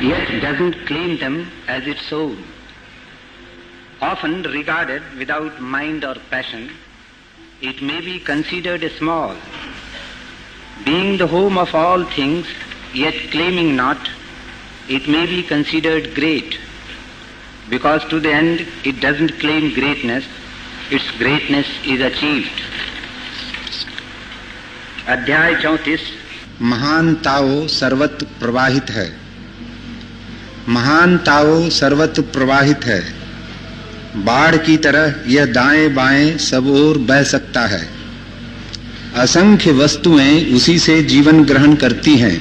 yet doesn't claim them as its own. Often regarded without mind or passion, it may be considered small. Being the home of all things, yet claiming not, it may be considered great, because to the end it doesn't claim greatness, its greatness is achieved. अध्याय 34। महान ताओ सर्वत्र प्रवाहित है। महान ताओ सर्वत्र प्रवाहित है। बाढ़ की तरह यह दाएं बाएं सब ओर बह सकता है। असंख्य वस्तुएं उसी से जीवन ग्रहण करती हैं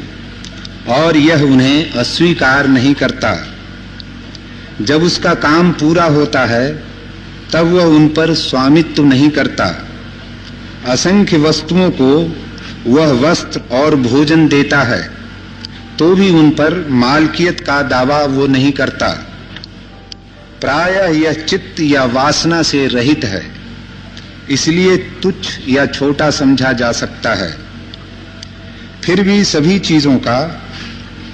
और यह उन्हें अस्वीकार नहीं करता। जब उसका काम पूरा होता है तब वह उन पर स्वामित्व नहीं करता। असंख्य वस्तुओं को वह वस्त्र और भोजन देता है तो भी उन पर मालकियत का दावा वो नहीं करता। प्रायः यह चित्त या वासना से रहित है, इसलिए तुच्छ या छोटा समझा जा सकता है। फिर भी सभी चीजों का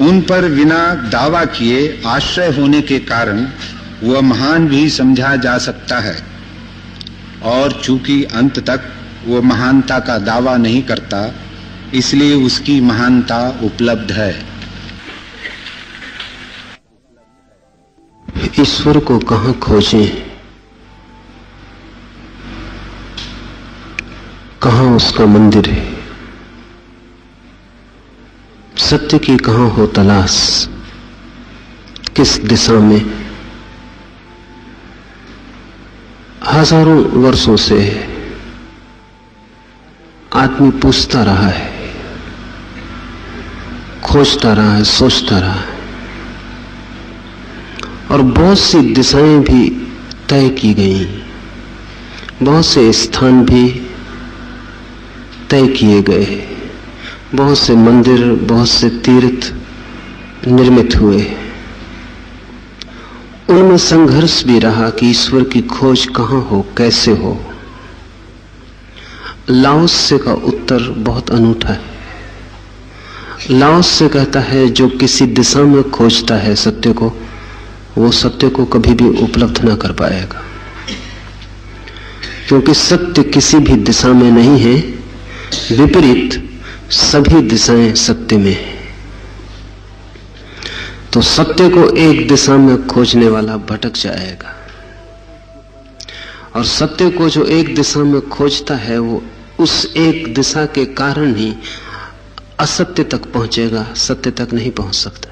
उन पर बिना दावा किए आश्रय होने के कारण वह महान भी समझा जा सकता है, और चूंकि अंत तक वह महानता का दावा नहीं करता, इसलिए उसकी महानता उपलब्ध है। ईश्वर को कहां खोजें, कहां उसका मंदिर है, सत्य की कहां हो तलाश, किस दिशा में। हजारों वर्षों से आदमी पूछता रहा है, खोजता रहा है, सोचता रहा है, और बहुत सी दिशाएं भी तय की गई, बहुत से स्थान भी तय किए गए, बहुत से मंदिर, बहुत से तीर्थ निर्मित हुए। उनमें संघर्ष भी रहा कि ईश्वर की खोज कहां हो, कैसे हो। लाओत्से का उत्तर बहुत अनूठा है। लाओत्से कहता है, जो किसी दिशा में खोजता है सत्य को, वो सत्य को कभी भी उपलब्ध ना कर पाएगा, क्योंकि सत्य किसी भी दिशा में नहीं है, विपरीत सभी दिशाएं सत्य में है। तो सत्य को एक दिशा में खोजने वाला भटक जाएगा, और सत्य को जो एक दिशा में खोजता है वो उस एक दिशा के कारण ही असत्य तक पहुंचेगा, सत्य तक नहीं पहुंच सकता।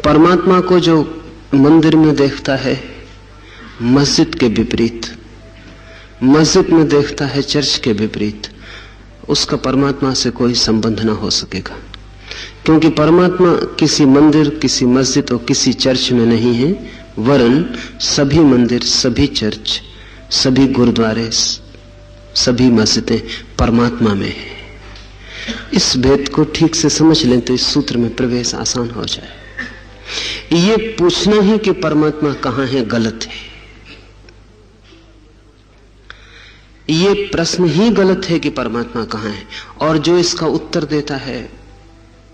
परमात्मा को जो मंदिर में देखता है मस्जिद के विपरीत, मस्जिद में देखता है चर्च के विपरीत, उसका परमात्मा से कोई संबंध ना हो सकेगा, क्योंकि परमात्मा किसी मंदिर, किसी मस्जिद और किसी चर्च में नहीं है, वरन सभी मंदिर, सभी चर्च, सभी गुरुद्वारे, सभी मस्जिदें परमात्मा में है। इस भेद को ठीक से समझ लें तो इस सूत्र में प्रवेश आसान हो जाए। ये पूछना ही कि परमात्मा कहां है गलत है। ये प्रश्न ही गलत है कि परमात्मा कहां है, और जो इसका उत्तर देता है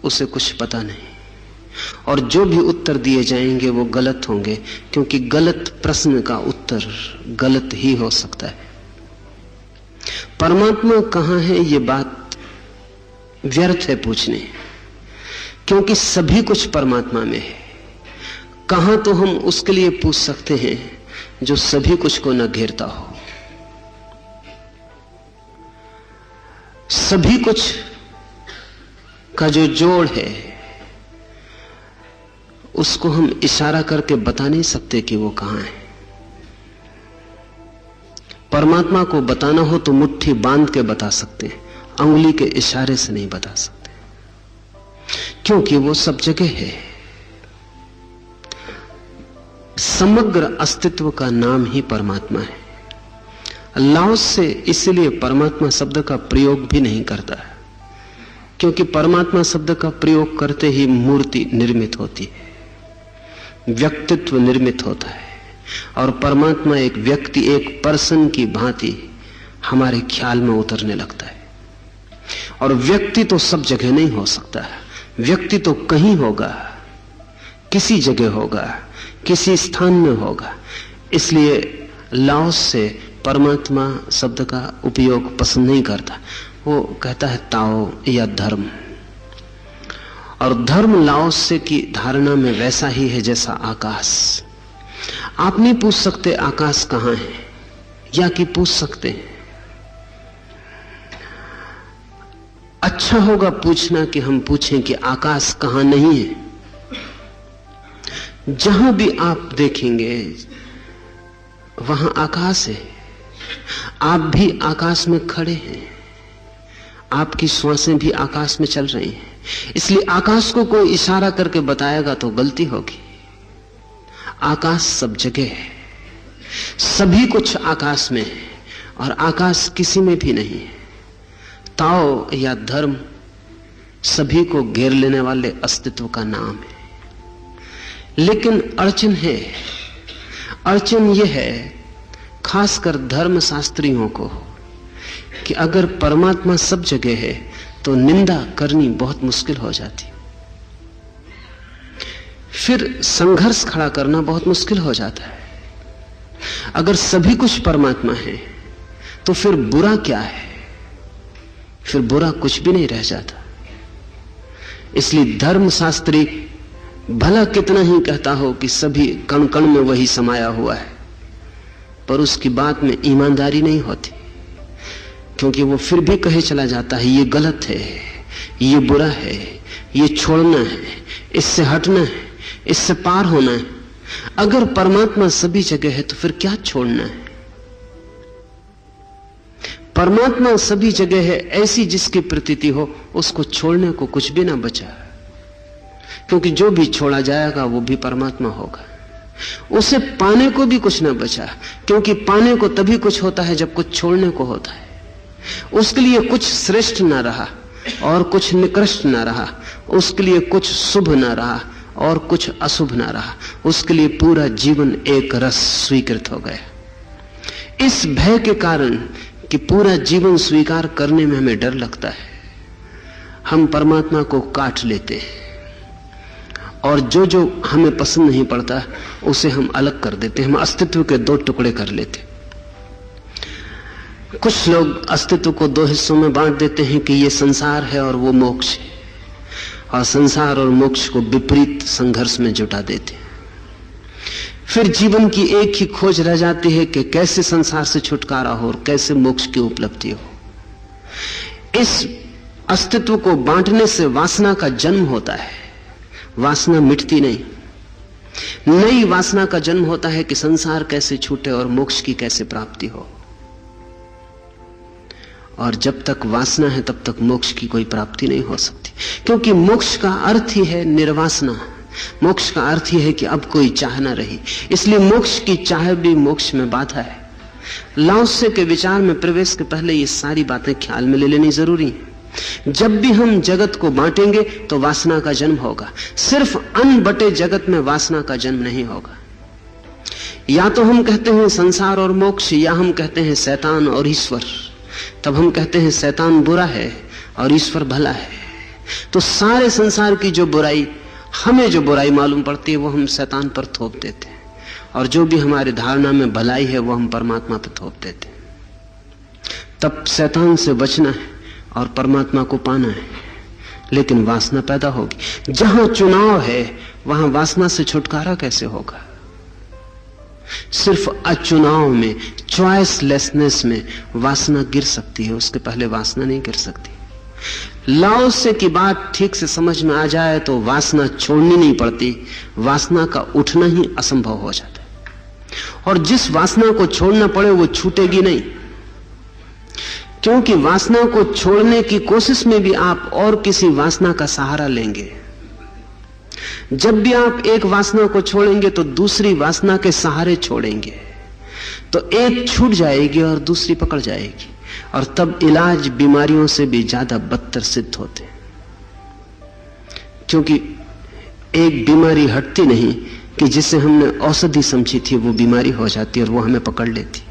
उसे कुछ पता नहीं, और जो भी उत्तर दिए जाएंगे वो गलत होंगे, क्योंकि गलत प्रश्न का उत्तर गलत ही हो सकता है। परमात्मा कहां है ये बात व्यर्थ है पूछने, क्योंकि सभी कुछ परमात्मा में है। कहां तो हम उसके लिए पूछ सकते हैं जो सभी कुछ को न घेरता हो। सभी कुछ का जो जोड़ है उसको हम इशारा करके बता नहीं सकते कि वो कहां है। परमात्मा को बताना हो तो मुट्ठी बांध के बता सकते हैं, अंगुली के इशारे से नहीं बता सकते, क्योंकि वो सब जगह है। समग्र अस्तित्व का नाम ही परमात्मा है। लाओत्से इसलिए परमात्मा शब्द का प्रयोग भी नहीं करता है, क्योंकि परमात्मा शब्द का प्रयोग करते ही मूर्ति निर्मित होती है, व्यक्तित्व निर्मित होता है, और परमात्मा एक व्यक्ति, एक पर्सन की भांति हमारे ख्याल में उतरने लगता है। और व्यक्ति तो सब जगह नहीं हो सकता है, व्यक्ति तो कहीं होगा, किसी जगह होगा, किसी स्थान में होगा। इसलिए लाओस से परमात्मा शब्द का उपयोग पसंद नहीं करता। वो कहता है ताओ या धर्म। और धर्म लाओस से की धारणा में वैसा ही है जैसा आकाश। आप नहीं पूछ सकते आकाश कहां है, या कि पूछ सकते हैं। अच्छा होगा पूछना कि हम पूछें कि आकाश कहां नहीं है। जहां भी आप देखेंगे वहां आकाश है। आप भी आकाश में खड़े हैं, आपकी श्वासें भी आकाश में चल रही हैं। इसलिए आकाश को कोई इशारा करके बताएगा तो गलती होगी। आकाश सब जगह है, सभी कुछ आकाश में है और आकाश किसी में भी नहीं है। ताओ या धर्म सभी को घेर लेने वाले अस्तित्व का नाम है। लेकिन अड़चन है, अड़चन यह है खासकर धर्म शास्त्रियों को कि अगर परमात्मा सब जगह है तो निंदा करनी बहुत मुश्किल हो जाती, फिर संघर्ष खड़ा करना बहुत मुश्किल हो जाता है। अगर सभी कुछ परमात्मा है तो फिर बुरा क्या है? फिर बुरा कुछ भी नहीं रह जाता। इसलिए धर्मशास्त्री भला कितना ही कहता हो कि सभी कण कण में वही समाया हुआ है, पर उसकी बात में ईमानदारी नहीं होती, क्योंकि वो फिर भी कहे चला जाता है ये गलत है, ये बुरा है, ये छोड़ना है, इससे हटना है, इससे पार होना है। अगर परमात्मा सभी जगह है तो फिर क्या छोड़ना है? परमात्मा सभी जगह है ऐसी जिसकी प्रतीति हो, उसको छोड़ने को कुछ भी ना बचा, क्योंकि जो भी छोड़ा जाएगा वो भी परमात्मा होगा। उसे पाने को भी कुछ ना बचा, क्योंकि पाने को तभी कुछ होता है जब कुछ छोड़ने को होता है। उसके लिए कुछ श्रेष्ठ ना रहा और कुछ निकृष्ट ना रहा, उसके लिए कुछ शुभ ना रहा और कुछ अशुभ ना रहा। उसके लिए पूरा जीवन एक रस स्वीकृत हो गया। इस भय के कारण कि पूरा जीवन स्वीकार करने में हमें डर लगता है, हम परमात्मा को काट लेते हैं और जो जो हमें पसंद नहीं पड़ता उसे हम अलग कर देते हैं। हम अस्तित्व के दो टुकड़े कर लेते। कुछ लोग अस्तित्व को दो हिस्सों में बांट देते हैं कि ये संसार है और वो मोक्ष है, और संसार और मोक्ष को विपरीत संघर्ष में जुटा देते हैं। फिर जीवन की एक ही खोज रह जाती है कि कैसे संसार से छुटकारा हो और कैसे मोक्ष की उपलब्धि हो। इस अस्तित्व को बांटने से वासना का जन्म होता है। वासना मिटती नहीं, नई वासना का जन्म होता है कि संसार कैसे छूटे और मोक्ष की कैसे प्राप्ति हो। और जब तक वासना है तब तक मोक्ष की कोई प्राप्ति नहीं हो सकती, क्योंकि मोक्ष का अर्थ ही है निर्वासना। मोक्ष का अर्थ ही है कि अब कोई चाह ना रही। इसलिए मोक्ष की चाह भी मोक्ष में बाधा है। लाओत्से के विचार में प्रवेश के पहले ये सारी बातें ख्याल में ले लेनी जरूरी है। जब भी हम जगत को बांटेंगे तो वासना का जन्म होगा। सिर्फ अनबटे जगत में वासना का जन्म नहीं होगा। या तो हम कहते हैं संसार और मोक्ष, या हम कहते हैं शैतान और ईश्वर। तब हम कहते हैं शैतान बुरा है और ईश्वर भला है। तो सारे संसार की जो बुराई, हमें जो बुराई मालूम पड़ती है वो हम शैतान पर थोप देते हैं, और जो भी हमारी धारणा में भलाई है वो हम परमात्मा पर थोप देते हैं। तब शैतान से बचना है और परमात्मा को पाना है, लेकिन वासना पैदा होगी। जहां चुनाव है वहां वासना से छुटकारा कैसे होगा? सिर्फ अचुनाव में, चॉइसलेसनेस में वासना गिर सकती है, उसके पहले वासना नहीं गिर सकती। लाओत्से की बात ठीक से समझ में आ जाए तो वासना छोड़नी नहीं पड़ती, वासना का उठना ही असंभव हो जाता है। और जिस वासना को छोड़ना पड़े वो छूटेगी नहीं, क्योंकि वासना को छोड़ने की कोशिश में भी आप और किसी वासना का सहारा लेंगे। जब भी आप एक वासना को छोड़ेंगे तो दूसरी वासना के सहारे छोड़ेंगे, तो एक छूट जाएगी और दूसरी पकड़ जाएगी, और तब इलाज बीमारियों से भी ज्यादा बदतर सिद्ध होते हैं। क्योंकि एक बीमारी हटती नहीं कि जिसे हमने औषधि समझी थी वो बीमारी हो जाती और वो हमें पकड़ लेती।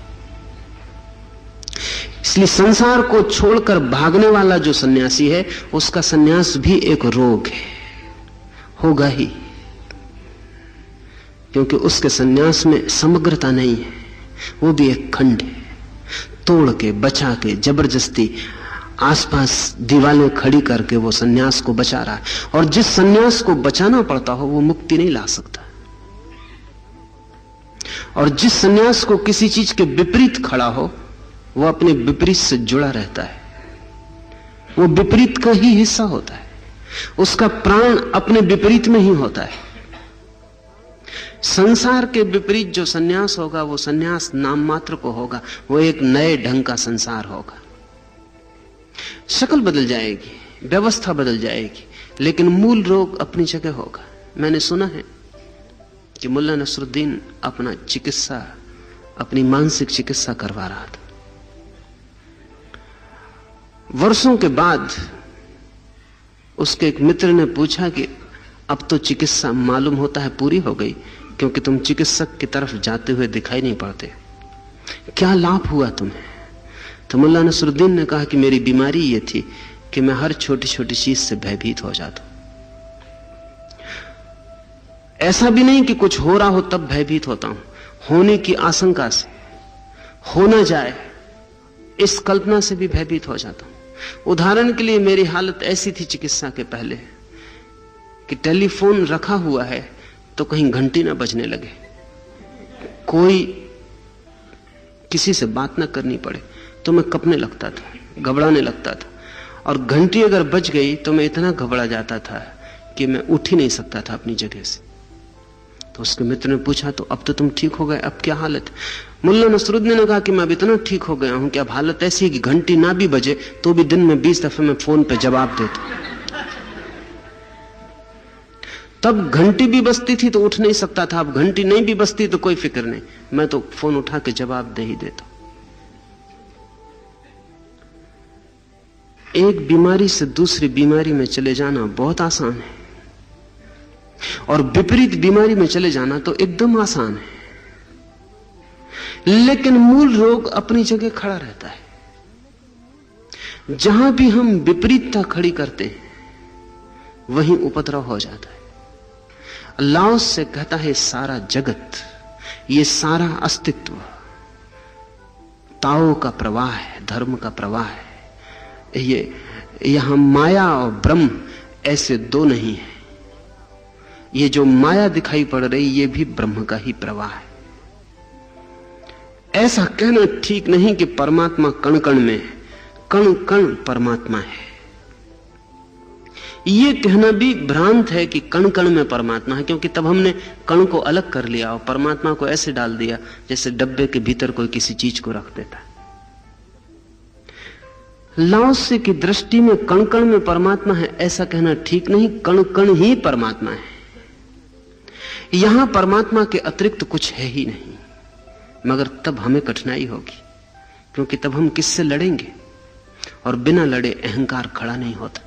इसलिए संसार को छोड़कर भागने वाला जो सन्यासी है उसका सन्यास भी एक रोग है। होगा ही, क्योंकि उसके सन्यास में समग्रता नहीं है, वो भी एक खंड है। तोड़ के, बचा के, जबरदस्ती आसपास दीवारें खड़ी करके वो सन्यास को बचा रहा है। और जिस सन्यास को बचाना पड़ता हो वो मुक्ति नहीं ला सकता। और जिस सन्यास को किसी चीज के विपरीत खड़ा हो वो अपने विपरीत से जुड़ा रहता है, वो विपरीत का ही हिस्सा होता है, उसका प्राण अपने विपरीत में ही होता है। संसार के विपरीत जो सन्यास होगा वो सन्यास नाम मात्र को होगा, वो एक नए ढंग का संसार होगा। शक्ल बदल जाएगी, व्यवस्था बदल जाएगी, लेकिन मूल रोग अपनी जगह होगा। मैंने सुना है कि मुल्ला नसरुद्दीन अपना चिकित्सा, अपनी मानसिक चिकित्सा करवा रहा था। वर्षों के बाद उसके एक मित्र ने पूछा कि अब तो चिकित्सा मालूम होता है पूरी हो गई, क्योंकि तुम चिकित्सक की तरफ जाते हुए दिखाई नहीं पड़ते, क्या लाभ हुआ तुम्हें? तो मुल्ला नसरुद्दीन ने कहा कि मेरी बीमारी यह थी कि मैं हर छोटी छोटी चीज से भयभीत हो जाता। ऐसा भी नहीं कि कुछ हो रहा हो तब भयभीत होता हूं, होने की आशंका से, हो ना जाए इस कल्पना से भी भयभीत हो जाता हूं। उदाहरण के लिए मेरी हालत ऐसी थी चिकित्सा के पहले कि टेलीफोन रखा हुआ है तो कहीं घंटी ना बजने लगे, कोई किसी से बात ना करनी पड़े तो मैं कपने लगता था, घबराने लगता था। और घंटी अगर बज गई तो मैं इतना घबरा जाता था कि मैं उठ ही नहीं सकता था अपनी जगह से। तो उसके मित्र ने पूछा तो अब तो तुम ठीक हो गए, अब क्या हालत? मुल्ला नसरुद्दीन ने कहा कि मैं अब इतना ठीक हो गया हूं कि अब हालत ऐसी है कि घंटी ना भी बजे तो भी दिन में 20 दफे मैं फोन पे जवाब देता। तब घंटी भी बजती थी तो उठ नहीं सकता था, अब घंटी नहीं भी बजती तो कोई फिक्र नहीं, मैं तो फोन उठा के जवाब दे ही देता। एक बीमारी से दूसरी बीमारी में चले जाना बहुत आसान है, और विपरीत बीमारी में चले जाना तो एकदम आसान है, लेकिन मूल रोग अपनी जगह खड़ा रहता है। जहां भी हम विपरीतता खड़ी करते हैं वहीं उपद्रव हो जाता है। लाओस से कहता है सारा जगत, ये सारा अस्तित्व ताओ का प्रवाह है, धर्म का प्रवाह है। ये यहां माया और ब्रह्म ऐसे दो नहीं है। ये जो माया दिखाई पड़ रही ये भी ब्रह्म का ही प्रवाह है। ऐसा कहना ठीक नहीं कि परमात्मा कण कण में, कण कण परमात्मा है। यह कहना भी भ्रांत है कि कण कण में परमात्मा है, क्योंकि तब हमने कण को अलग कर लिया और परमात्मा को ऐसे डाल दिया जैसे डब्बे के भीतर कोई किसी चीज को रख देता। लाओसे की दृष्टि में कण कण में परमात्मा है ऐसा कहना ठीक नहीं, कण कण ही परमात्मा है। यहां परमात्मा के अतिरिक्त कुछ है ही नहीं। मगर तब हमें कठिनाई होगी, क्योंकि तब हम किससे लड़ेंगे? और बिना लड़े अहंकार खड़ा नहीं होता।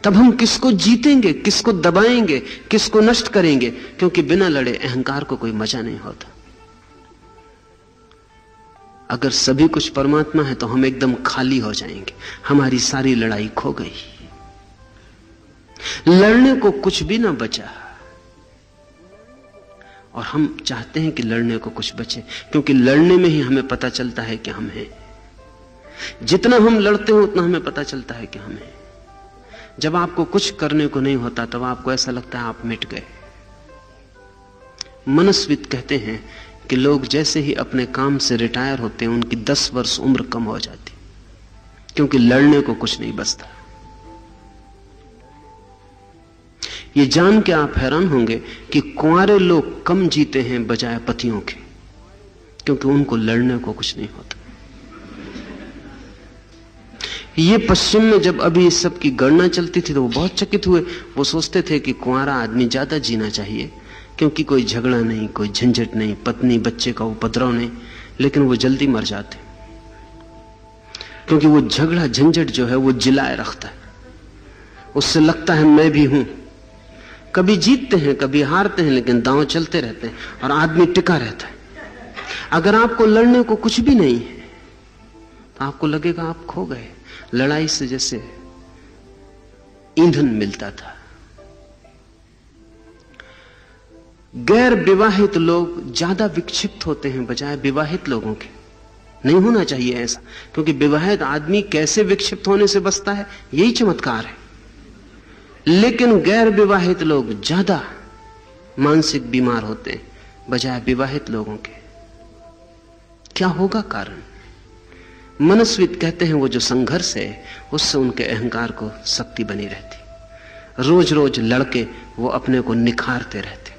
तब हम किसको जीतेंगे, किसको दबाएंगे, किसको नष्ट करेंगे? क्योंकि बिना लड़े अहंकार को कोई मजा नहीं होता। अगर सभी कुछ परमात्मा है तो हम एकदम खाली हो जाएंगे, हमारी सारी लड़ाई खो गई, लड़ने को कुछ भी ना बचा। और हम चाहते हैं कि लड़ने को कुछ बचे, क्योंकि लड़ने में ही हमें पता चलता है कि हम हैं। जितना हम लड़ते हो उतना हमें पता चलता है कि हम हैं। जब आपको कुछ करने को नहीं होता तब आपको ऐसा लगता है आप मिट गए। मनस्विद कहते हैं कि लोग जैसे ही अपने काम से रिटायर होते हैं उनकी 10 वर्ष उम्र कम हो जाती, क्योंकि लड़ने को कुछ नहीं बचता। ये जान के आप हैरान होंगे कि कुंवारे लोग कम जीते हैं बजाय पतियों के, क्योंकि उनको लड़ने को कुछ नहीं होता। ये पश्चिम में जब अभी इस सब की गणना चलती थी तो वो बहुत चकित हुए। वो सोचते थे कि कुंवारा आदमी ज्यादा जीना चाहिए, क्योंकि कोई झगड़ा नहीं, कोई झंझट नहीं, पत्नी बच्चे का उपद्रव नहीं। लेकिन वो जल्दी मर जाते, क्योंकि वो झगड़ा झंझट जो है वो जिलाए रखता है। उससे लगता है मैं भी हूं। कभी जीतते हैं कभी हारते हैं, लेकिन दांव चलते रहते हैं और आदमी टिका रहता है। अगर आपको लड़ने को कुछ भी नहीं है तो आपको लगेगा आप खो गए। लड़ाई से जैसे ईंधन मिलता था, गैर विवाहित लोग ज्यादा विक्षिप्त होते हैं बजाय विवाहित लोगों के। नहीं होना चाहिए ऐसा, क्योंकि विवाहित आदमी कैसे विक्षिप्त होने से बचता है, यही चमत्कार है। लेकिन गैर विवाहित लोग ज्यादा मानसिक बीमार होते हैं बजाय विवाहित लोगों के। क्या होगा कारण? मनस्विद कहते हैं वो जो संघर्ष है उससे उनके अहंकार को शक्ति बनी रहती। रोज रोज लड़के वो अपने को निखारते रहते,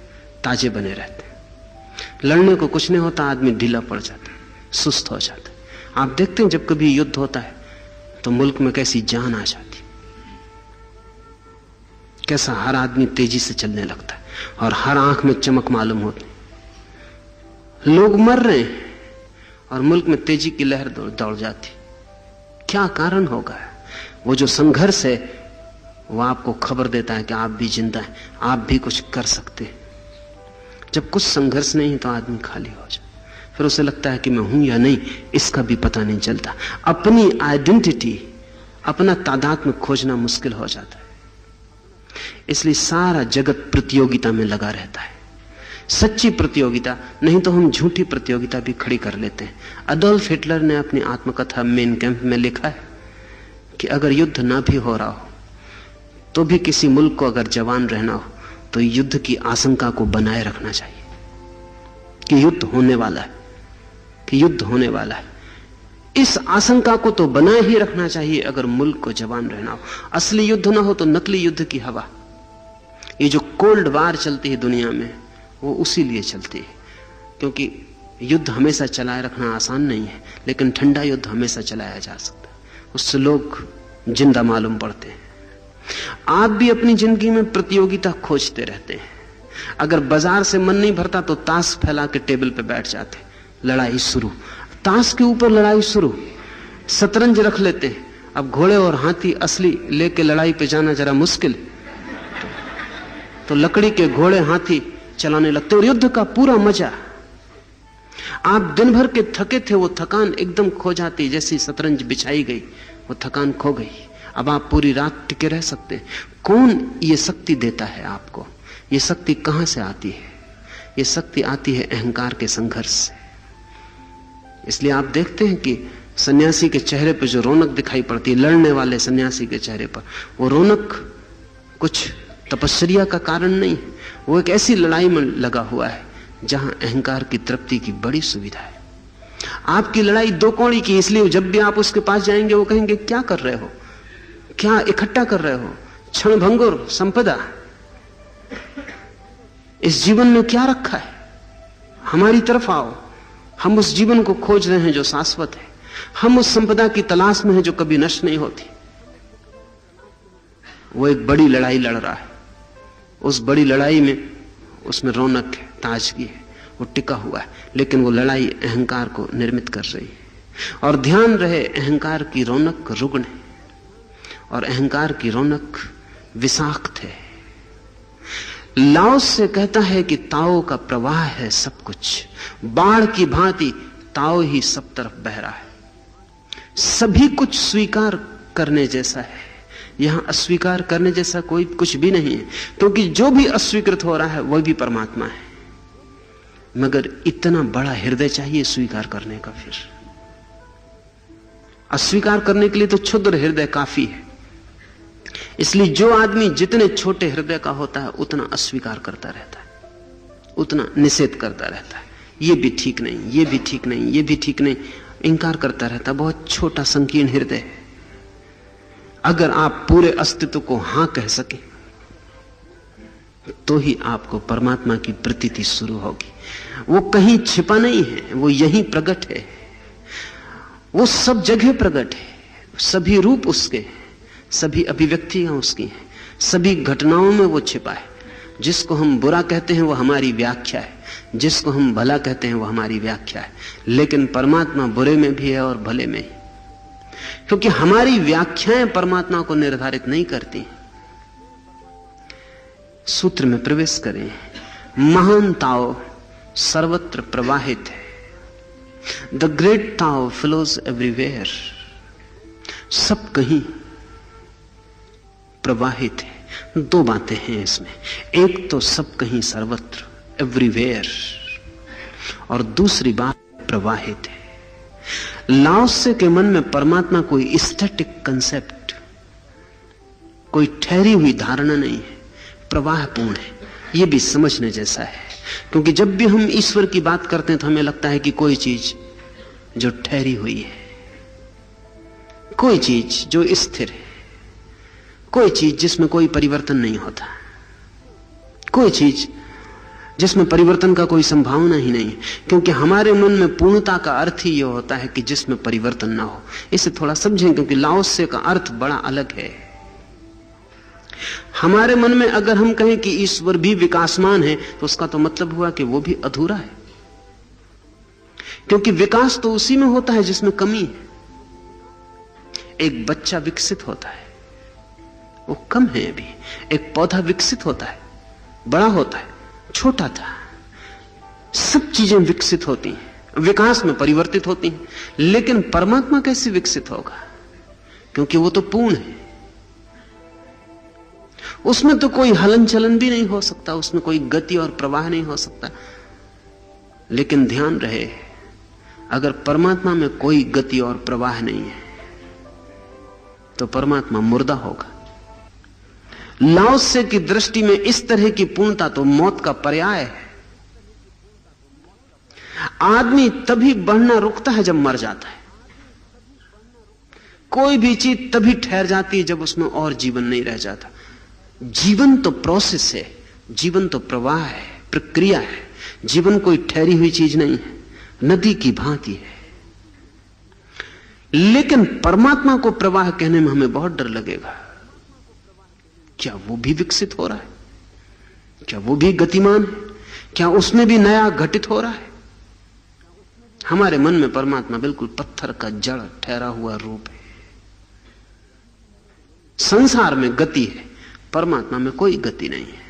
ताजे बने रहते। लड़ने को कुछ नहीं होता, आदमी ढीला पड़ जाता, सुस्त हो जाता। आप देखते हैं जब कभी युद्ध होता है तो मुल्क में कैसी जान आ जाती, कैसा हर आदमी तेजी से चलने लगता है और हर आंख में चमक मालूम होती। लोग मर रहे हैं और मुल्क में तेजी की लहर दौड़ जाती। क्या कारण होगा? वो जो संघर्ष है वो आपको खबर देता है कि आप भी जिंदा हैं, आप भी कुछ कर सकते हैं। जब कुछ संघर्ष नहीं तो आदमी खाली हो जाए, फिर उसे लगता है कि मैं हूं या नहीं इसका भी पता नहीं चलता। अपनी आइडेंटिटी, अपना तादात्म्य खोजना मुश्किल हो जाता है। इसलिए सारा जगत प्रतियोगिता में लगा रहता है, सच्ची प्रतियोगिता, नहीं तो हम झूठी प्रतियोगिता भी खड़ी कर लेते हैं। अडोल्फ हिटलर ने अपनी आत्मकथा मेन कैंप में लिखा है कि अगर युद्ध ना भी हो रहा हो तो भी किसी मुल्क को अगर जवान रहना हो तो युद्ध की आशंका को बनाए रखना चाहिए कि युद्ध होने वाला है, कि युद्ध होने वाला है। इस आशंका को तो बनाए ही रखना चाहिए अगर मुल्क को जवान रहना हो। असली युद्ध ना हो तो नकली युद्ध की हवा, ये जो कोल्ड वार चलती है दुनिया में, वो उसी लिए चलती है, क्योंकि युद्ध हमेशा चलाए रखना आसान नहीं है, लेकिन ठंडा युद्ध हमेशा चलाया जा सकता है, उससे लोग जिंदा मालूम पड़ते हैं। आप भी अपनी जिंदगी में प्रतियोगिता खोजते रहते हैं। अगर बाजार से मन नहीं भरता तो ताश फैला के टेबल पे बैठ जाते, लड़ाई शुरू, ताश के ऊपर लड़ाई शुरू। शतरंज रख लेते हैं, अब घोड़े और हाथी असली लेके लड़ाई पे जाना जरा मुश्किल, तो लकड़ी के घोड़े हाथी चलाने लगते और युद्ध का पूरा मजा। आप दिन भर के थके थे, वो थकान एकदम खो जाती, जैसी शतरंज बिछाई गई वो थकान खो गई। अब आप पूरी रात टिके रह सकते हैं। कौन ये शक्ति देता है आपको? ये शक्ति कहां से आती है? ये शक्ति आती है अहंकार के संघर्ष से। इसलिए आप देखते हैं कि सन्यासी के चेहरे पर जो रौनक दिखाई पड़ती है, लड़ने वाले सन्यासी के चेहरे पर, वो रौनक कुछ तपस्या का कारण नहीं, वो एक ऐसी लड़ाई में लगा हुआ है जहां अहंकार की तृप्ति की बड़ी सुविधा है। आपकी लड़ाई दो कौड़ी की, इसलिए जब भी आप उसके पास जाएंगे वो कहेंगे क्या कर रहे हो, क्या इकट्ठा कर रहे हो, क्षणभंगुर संपदा, इस जीवन में क्या रखा है, हमारी तरफ आओ। हम उस जीवन को खोज रहे हैं जो शाश्वत है, हम उस संपदा की तलाश में हैं जो कभी नष्ट नहीं होती। वो एक बड़ी लड़ाई लड़ रहा है, उस बड़ी लड़ाई में उसमें रौनक है, ताजगी है, वो टिका हुआ है, लेकिन वो लड़ाई अहंकार को निर्मित कर रही है। और ध्यान रहे, अहंकार की रौनक रुग्ण है और अहंकार की रौनक विषाक्त है। लाओस से कहता है कि ताओ का प्रवाह है सब कुछ, बाढ़ की भांति ताओ ही सब तरफ बह रहा है। सभी कुछ स्वीकार करने जैसा है, यहां अस्वीकार करने जैसा कोई कुछ भी नहीं है, क्योंकि जो भी अस्वीकृत हो रहा है वह भी परमात्मा है। मगर इतना बड़ा हृदय चाहिए स्वीकार करने का। फिर अस्वीकार करने के लिए तो क्षुद्र हृदय काफी है। इसलिए जो आदमी जितने छोटे हृदय का होता है उतना अस्वीकार करता रहता है, उतना निषेध करता रहता है, ये भी ठीक नहीं, ये भी ठीक नहीं, ये भी ठीक नहीं, इंकार करता रहता है। बहुत छोटा संकीर्ण हृदय है। अगर आप पूरे अस्तित्व को हां कह सके तो ही आपको परमात्मा की प्रतीति शुरू होगी। वो कहीं छिपा नहीं है, वो यहीं प्रकट है, वो सब जगह प्रकट है। सभी रूप उसके, सभी अभिव्यक्तियां उसकी हैं, सभी घटनाओं में वो छिपा है। जिसको हम बुरा कहते हैं वो हमारी व्याख्या है, जिसको हम भला कहते हैं वो हमारी व्याख्या है। लेकिन परमात्मा बुरे में भी है और भले में ही, क्योंकि हमारी व्याख्याएं परमात्मा को निर्धारित नहीं करती। सूत्र में प्रवेश करें। महान ताओ सर्वत्र प्रवाहित है। The great Tao flows everywhere. सब कहीं प्रवाहित है। दो बातें हैं इसमें, एक तो सब कहीं सर्वत्र, एवरीवेयर, और दूसरी बात प्रवाहित है। लाओत्से के मन में परमात्मा कोई स्टैटिक कंसेप्ट, कोई ठहरी हुई धारणा नहीं है, प्रवाहपूर्ण है। यह भी समझने जैसा है, क्योंकि जब भी हम ईश्वर की बात करते हैं तो हमें लगता है कि कोई चीज जो ठहरी हुई है, कोई चीज जो स्थिर है, कोई चीज जिसमें कोई परिवर्तन नहीं होता, कोई चीज जिसमें परिवर्तन का कोई संभावना ही नहीं है। क्योंकि हमारे मन में पूर्णता का अर्थ ही यह होता है कि जिसमें परिवर्तन ना हो। इसे थोड़ा समझें, क्योंकि लाओत्से का अर्थ बड़ा अलग है। हमारे मन में अगर हम कहें कि ईश्वर भी विकासमान है, तो उसका तो मतलब हुआ कि वो भी अधूरा है, क्योंकि विकास तो उसी में होता है जिसमें कमी है। एक बच्चा विकसित होता है, वो कम है अभी। एक पौधा विकसित होता है, बड़ा होता है, छोटा था। सब चीजें विकसित होती हैं, विकास में परिवर्तित होती हैं। लेकिन परमात्मा कैसे विकसित होगा? क्योंकि वो तो पूर्ण है, उसमें तो कोई हलन चलन भी नहीं हो सकता, उसमें कोई गति और प्रवाह नहीं हो सकता। लेकिन ध्यान रहे, अगर परमात्मा में कोई गति और प्रवाह नहीं है तो परमात्मा मुर्दा होगा। लाओत्से की दृष्टि में इस तरह की पूर्णता तो मौत का पर्याय है। आदमी तभी बढ़ना रुकता है जब मर जाता है। कोई भी चीज तभी ठहर जाती है जब उसमें और जीवन नहीं रह जाता। जीवन तो प्रोसेस है, जीवन तो प्रवाह है, प्रक्रिया है। जीवन कोई ठहरी हुई चीज नहीं है, नदी की भांति है। लेकिन परमात्मा को प्रवाह कहने में हमें बहुत डर लगेगा। क्या वो भी विकसित हो रहा है? क्या वो भी गतिमान है? क्या उसमें भी नया घटित हो रहा है? हमारे मन में परमात्मा बिल्कुल पत्थर का जड़ ठहरा हुआ रूप है। संसार में गति है, परमात्मा में कोई गति नहीं है।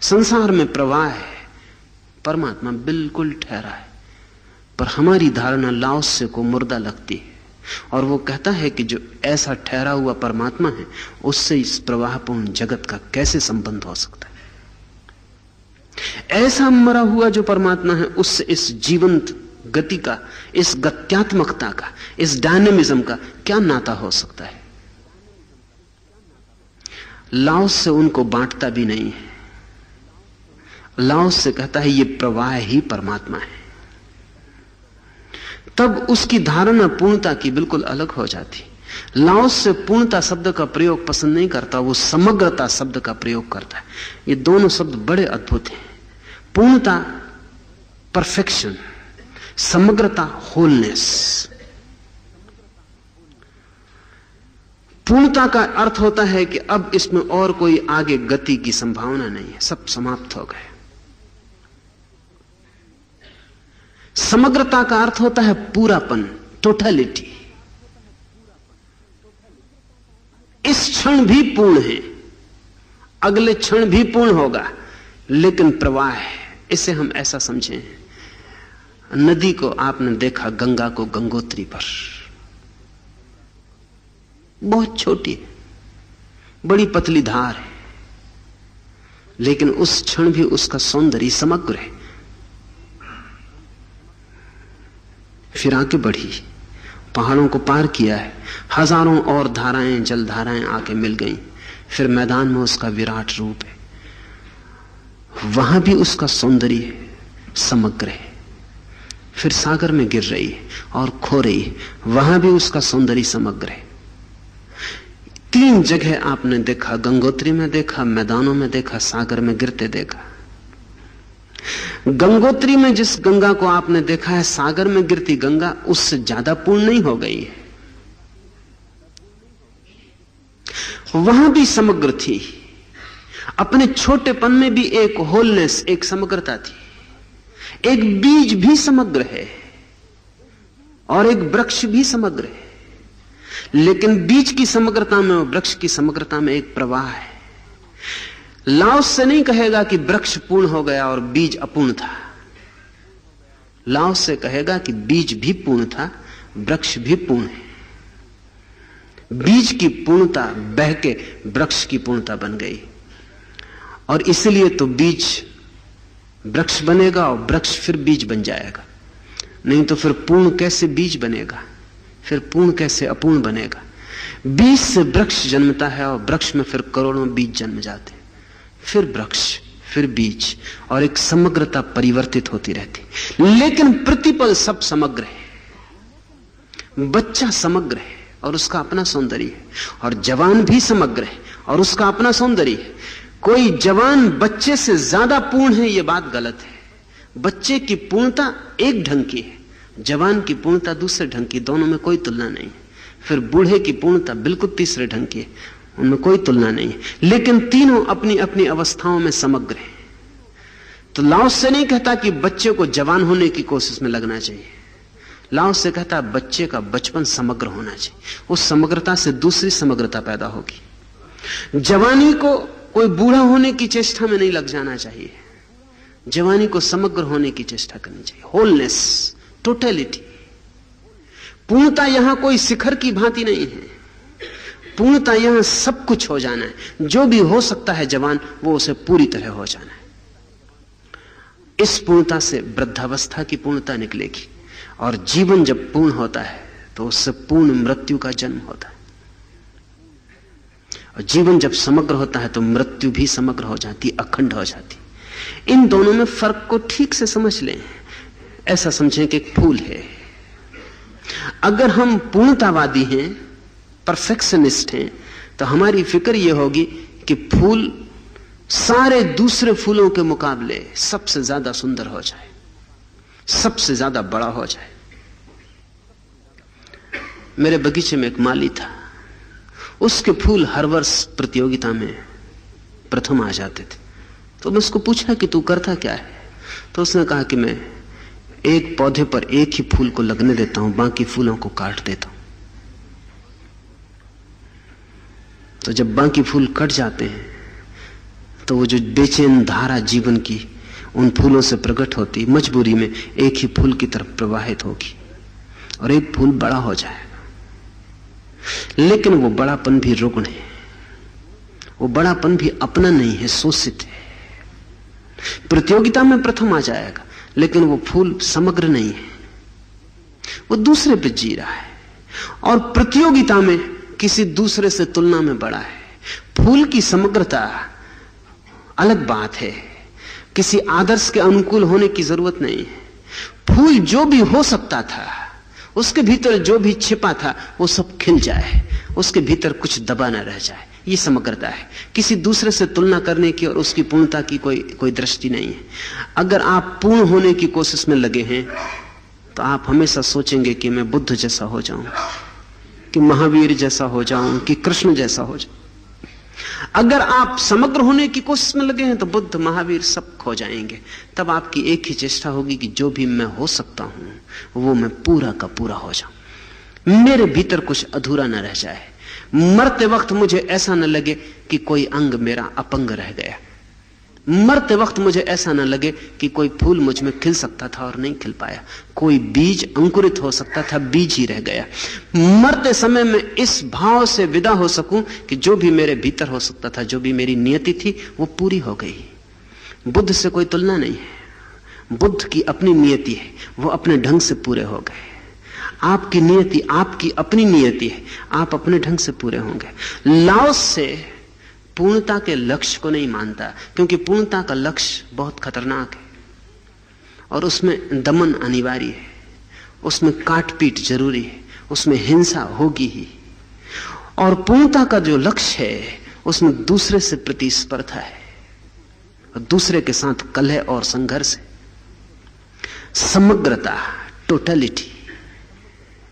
संसार में प्रवाह है, परमात्मा बिल्कुल ठहरा है। पर हमारी धारणा लाओत्से को मुर्दा लगती है, और वो कहता है कि जो ऐसा ठहरा हुआ परमात्मा है, उससे इस प्रवाहपूर्ण जगत का कैसे संबंध हो सकता है? ऐसा मरा हुआ जो परमात्मा है, उससे इस जीवंत गति का, इस गत्यात्मकता का, इस डायनेमिज्म का क्या नाता हो सकता है? लाओत्से उनको बांटता भी नहीं है। लाओत्से कहता है ये प्रवाह ही परमात्मा है। तब उसकी धारणा पूर्णता की बिल्कुल अलग हो जाती। लाओत्से पूर्णता शब्द का प्रयोग पसंद नहीं करता, वो समग्रता शब्द का प्रयोग करता है। ये दोनों शब्द बड़े अद्भुत हैं। पूर्णता परफेक्शन, समग्रता होलनेस। पूर्णता का अर्थ होता है कि अब इसमें और कोई आगे गति की संभावना नहीं है, सब समाप्त हो गए। समग्रता का अर्थ होता है पूरापन, टोटलिटी। इस क्षण भी पूर्ण है, अगले क्षण भी पूर्ण होगा, लेकिन प्रवाह है। इसे हम ऐसा समझें, नदी को आपने देखा, गंगा को गंगोत्री पर, बहुत छोटी है, बड़ी पतली धार है, लेकिन उस क्षण भी उसका सौंदर्य समग्र है। फिर आगे बढ़ी, पहाड़ों को पार किया है, हजारों और धाराएं, जल धाराएं आके मिल गईं। फिर मैदान में उसका विराट रूप है, वहां भी उसका सौंदर्य समग्र है। फिर सागर में गिर रही है और खो रही है, वहां भी उसका सौंदर्य समग्र है। 3 जगह आपने देखा, गंगोत्री में देखा, मैदानों में देखा, सागर में गिरते देखा। गंगोत्री में जिस गंगा को आपने देखा है, सागर में गिरती गंगा उससे ज्यादा पूर्ण नहीं हो गई है। वहां भी समग्र थी, अपने छोटेपन में भी एक होलनेस, एक समग्रता थी। एक बीज भी समग्र है और एक वृक्ष भी समग्र है, लेकिन बीज की समग्रता में और वृक्ष की समग्रता में एक प्रवाह है। लाओत्से नहीं कहेगा कि वृक्ष पूर्ण हो गया और बीज अपूर्ण था। लाओत्से कहेगा कि बीज भी पूर्ण था, वृक्ष भी पूर्ण है। बीज की पूर्णता बह के वृक्ष की पूर्णता बन गई, और इसलिए तो बीज वृक्ष बनेगा और वृक्ष फिर बीज बन जाएगा। नहीं तो फिर पूर्ण कैसे बीज बनेगा, फिर पूर्ण कैसे अपूर्ण बनेगा। बीज से वृक्ष जन्मता है और वृक्ष में फिर करोड़ों बीज जन्म जाते हैं, फिर वृक्ष, फिर बीज, और एक समग्रता परिवर्तित होती रहती। लेकिन प्रतिपल सब समग्र है। बच्चा समग्र है और उसका अपना सौंदर्य है, और जवान भी समग्र है और उसका अपना सौंदर्य है। कोई जवान बच्चे से ज्यादा पूर्ण है, यह बात गलत है। बच्चे की पूर्णता एक ढंग की है, जवान की पूर्णता दूसरे ढंग की, दोनों में कोई तुलना नहीं है। फिर बूढ़े की पूर्णता बिल्कुल तीसरे ढंग की है, उनमें कोई तुलना नहीं है। लेकिन तीनों अपनी अपनी अवस्थाओं में समग्र हैं। तो लाओस से नहीं कहता कि बच्चे को जवान होने की कोशिश में लगना चाहिए। लाओस से कहता है बच्चे का बचपन समग्र होना चाहिए। उस समग्रता से दूसरी समग्रता पैदा होगी। जवानी को कोई बूढ़ा होने की चेष्टा में नहीं लग जाना चाहिए। जवानी को समग्र होने की चेष्टा करनी चाहिए। Wholeness, totality. पूर्णता यहां कोई शिखर की भांति नहीं है। पूर्णता यहां सब कुछ हो जाना है। जो भी हो सकता है जवान, वो उसे पूरी तरह हो जाना है। इस पूर्णता से वृद्धावस्था की पूर्णता निकलेगी, और जीवन जब पूर्ण होता है तो उससे पूर्ण मृत्यु का जन्म होता है। और जीवन जब समग्र होता है तो मृत्यु भी समग्र हो जाती, अखंड हो जाती। इन दोनों में फर्क को ठीक से समझ लें। ऐसा समझें कि एक फूल है। अगर हम पूर्णतावादी हैं, परफेक्शनिस्ट हैं, तो हमारी फिक्र यह होगी कि फूल सारे दूसरे फूलों के मुकाबले सबसे ज्यादा सुंदर हो जाए, सबसे ज्यादा बड़ा हो जाए। मेरे बगीचे में एक माली था, उसके फूल हर वर्ष प्रतियोगिता में प्रथम आ जाते थे। तो मैं उसको पूछा कि तू करता क्या है? तो उसने कहा कि मैं एक पौधे पर एक ही फूल को लगने देता हूं, बाकी फूलों को काट देता हूं। तो जब बाकी फूल कट जाते हैं तो वो जो बेचैन धारा जीवन की उन फूलों से प्रकट होती, मजबूरी में एक ही फूल की तरफ प्रवाहित होगी और एक फूल बड़ा हो जाएगा। लेकिन वो बड़ापन भी रुग्ण है, वो बड़ापन भी अपना नहीं है, शोषित है। प्रतियोगिता में प्रथम आ जाएगा, लेकिन वो फूल समग्र नहीं है, वो दूसरे पे जी रहा है और प्रतियोगिता में किसी दूसरे से तुलना में बड़ा है। फूल की समग्रता अलग बात है, किसी आदर्श के अनुकूल होने की जरूरत नहीं है। फूल जो भी हो सकता था, उसके भीतर जो भी छिपा था, वो सब खिल जाए, उसके भीतर कुछ दबा न रह जाए। ये समग्रता है। किसी दूसरे से तुलना करने की और उसकी पूर्णता की कोई दृष्टि नहीं है। अगर आप पूर्ण होने की कोशिश में लगे हैं तो आप हमेशा सोचेंगे कि मैं बुद्ध जैसा हो जाऊं, कि महावीर जैसा हो जाऊं, कि कृष्ण जैसा हो जाऊं। अगर आप समग्र होने की कोशिश में लगे हैं तो बुद्ध, महावीर सब खो जाएंगे। तब आपकी एक ही चेष्टा होगी कि जो भी मैं हो सकता हूं वो मैं पूरा का पूरा हो जाऊं, मेरे भीतर कुछ अधूरा न रह जाए। मरते वक्त मुझे ऐसा न लगे कि कोई अंग मेरा अपंग रह गया। मरते वक्त मुझे ऐसा न लगे कि कोई फूल मुझ में खिल सकता था और नहीं खिल पाया, कोई बीज अंकुरित हो सकता था, बीज ही रह गया। मरते समय में इस भाव से विदा हो सकूं कि जो भी मेरे भीतर हो सकता था, जो भी मेरी नियति थी, वो पूरी हो गई। बुद्ध से कोई तुलना नहीं है। बुद्ध की अपनी नियति है, वो अपने ढंग से पूरे हो गए। आपकी नियति आपकी अपनी नियति है, आप अपने ढंग से पूरे होंगे। लाओस से पूर्णता के लक्ष्य को नहीं मानता, क्योंकि पूर्णता का लक्ष्य बहुत खतरनाक है और उसमें दमन अनिवार्य है, उसमें काटपीट जरूरी है, उसमें हिंसा होगी ही। और पूर्णता का जो लक्ष्य है उसमें दूसरे से प्रतिस्पर्धा है, दूसरे के साथ कलह और संघर्ष है। समग्रता, टोटलिटी,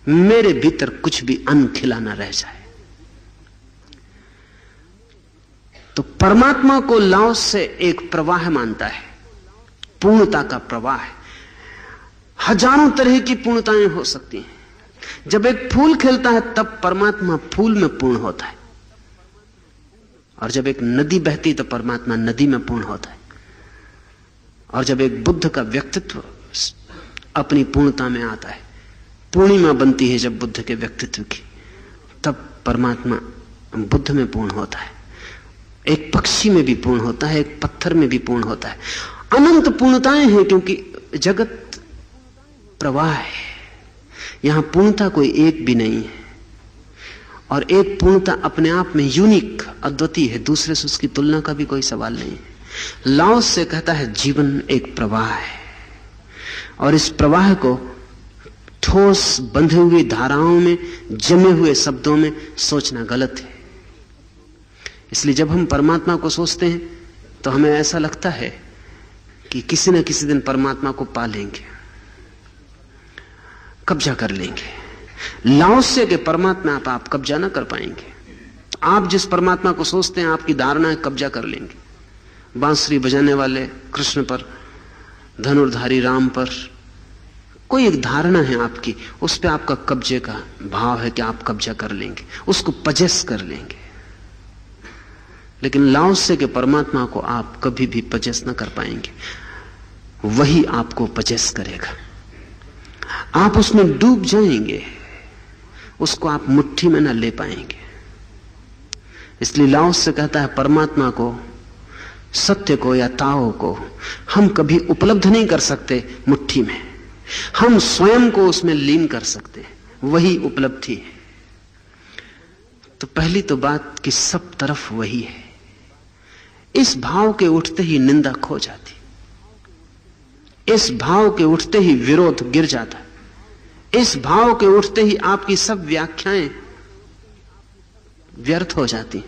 मेरे भीतर कुछ भी अन्न खिला ना रह जाए। तो परमात्मा को लाओस से एक प्रवाह मानता है, पूर्णता का प्रवाह है। हजारों तरह की पूर्णताएं हो सकती हैं। जब एक फूल खिलता है तब परमात्मा फूल में पूर्ण होता है, और जब एक नदी बहती तो परमात्मा नदी में पूर्ण होता है। और जब एक बुद्ध का व्यक्तित्व अपनी पूर्णता में आता है, पूर्णिमा बनती है जब बुद्ध के व्यक्तित्व की, तब परमात्मा बुद्ध में पूर्ण होता है। एक पक्षी में भी पूर्ण होता है, एक पत्थर में भी पूर्ण होता है। अनंत पूर्णताएं हैं, क्योंकि जगत प्रवाह है। यहां पूर्णता कोई एक भी नहीं है, और एक पूर्णता अपने आप में यूनिक, अद्वितीय है, दूसरे से उसकी तुलना का भी कोई सवाल नहीं है। लाओस से कहता है जीवन एक प्रवाह है, और इस प्रवाह को ठोस बंधे हुए धाराओं में, जमे हुए शब्दों में सोचना गलत है। इसलिए जब हम परमात्मा को सोचते हैं तो हमें ऐसा लगता है कि किसी न किसी दिन परमात्मा को पा लेंगे, कब्जा कर लेंगे। लाओसे के परमात्मा पर आप कब्जा ना कर पाएंगे। आप जिस परमात्मा को सोचते हैं, आपकी धारणा है कब्जा कर लेंगे। बांसुरी बजाने वाले कृष्ण पर, धनुर्धारी राम पर कोई एक धारणा है आपकी, उस पर आपका कब्जे का भाव है कि आप कब्जा कर लेंगे, उसको पजेस कर लेंगे। लेकिन लाओसे के परमात्मा को आप कभी भी पजेस ना कर पाएंगे, वही आपको पजेस करेगा। आप उसमें डूब जाएंगे, उसको आप मुट्ठी में ना ले पाएंगे। इसलिए लाओस से कहता है परमात्मा को, सत्य को या ताओ को हम कभी उपलब्ध नहीं कर सकते मुट्ठी में, हम स्वयं को उसमें लीन कर सकते हैं, वही उपलब्धि है। तो पहली तो बात कि सब तरफ वही है। इस भाव के उठते ही निंदा खो जाती, इस भाव के उठते ही विरोध गिर जाता, इस भाव के उठते ही आपकी सब व्याख्याएं व्यर्थ हो जाती।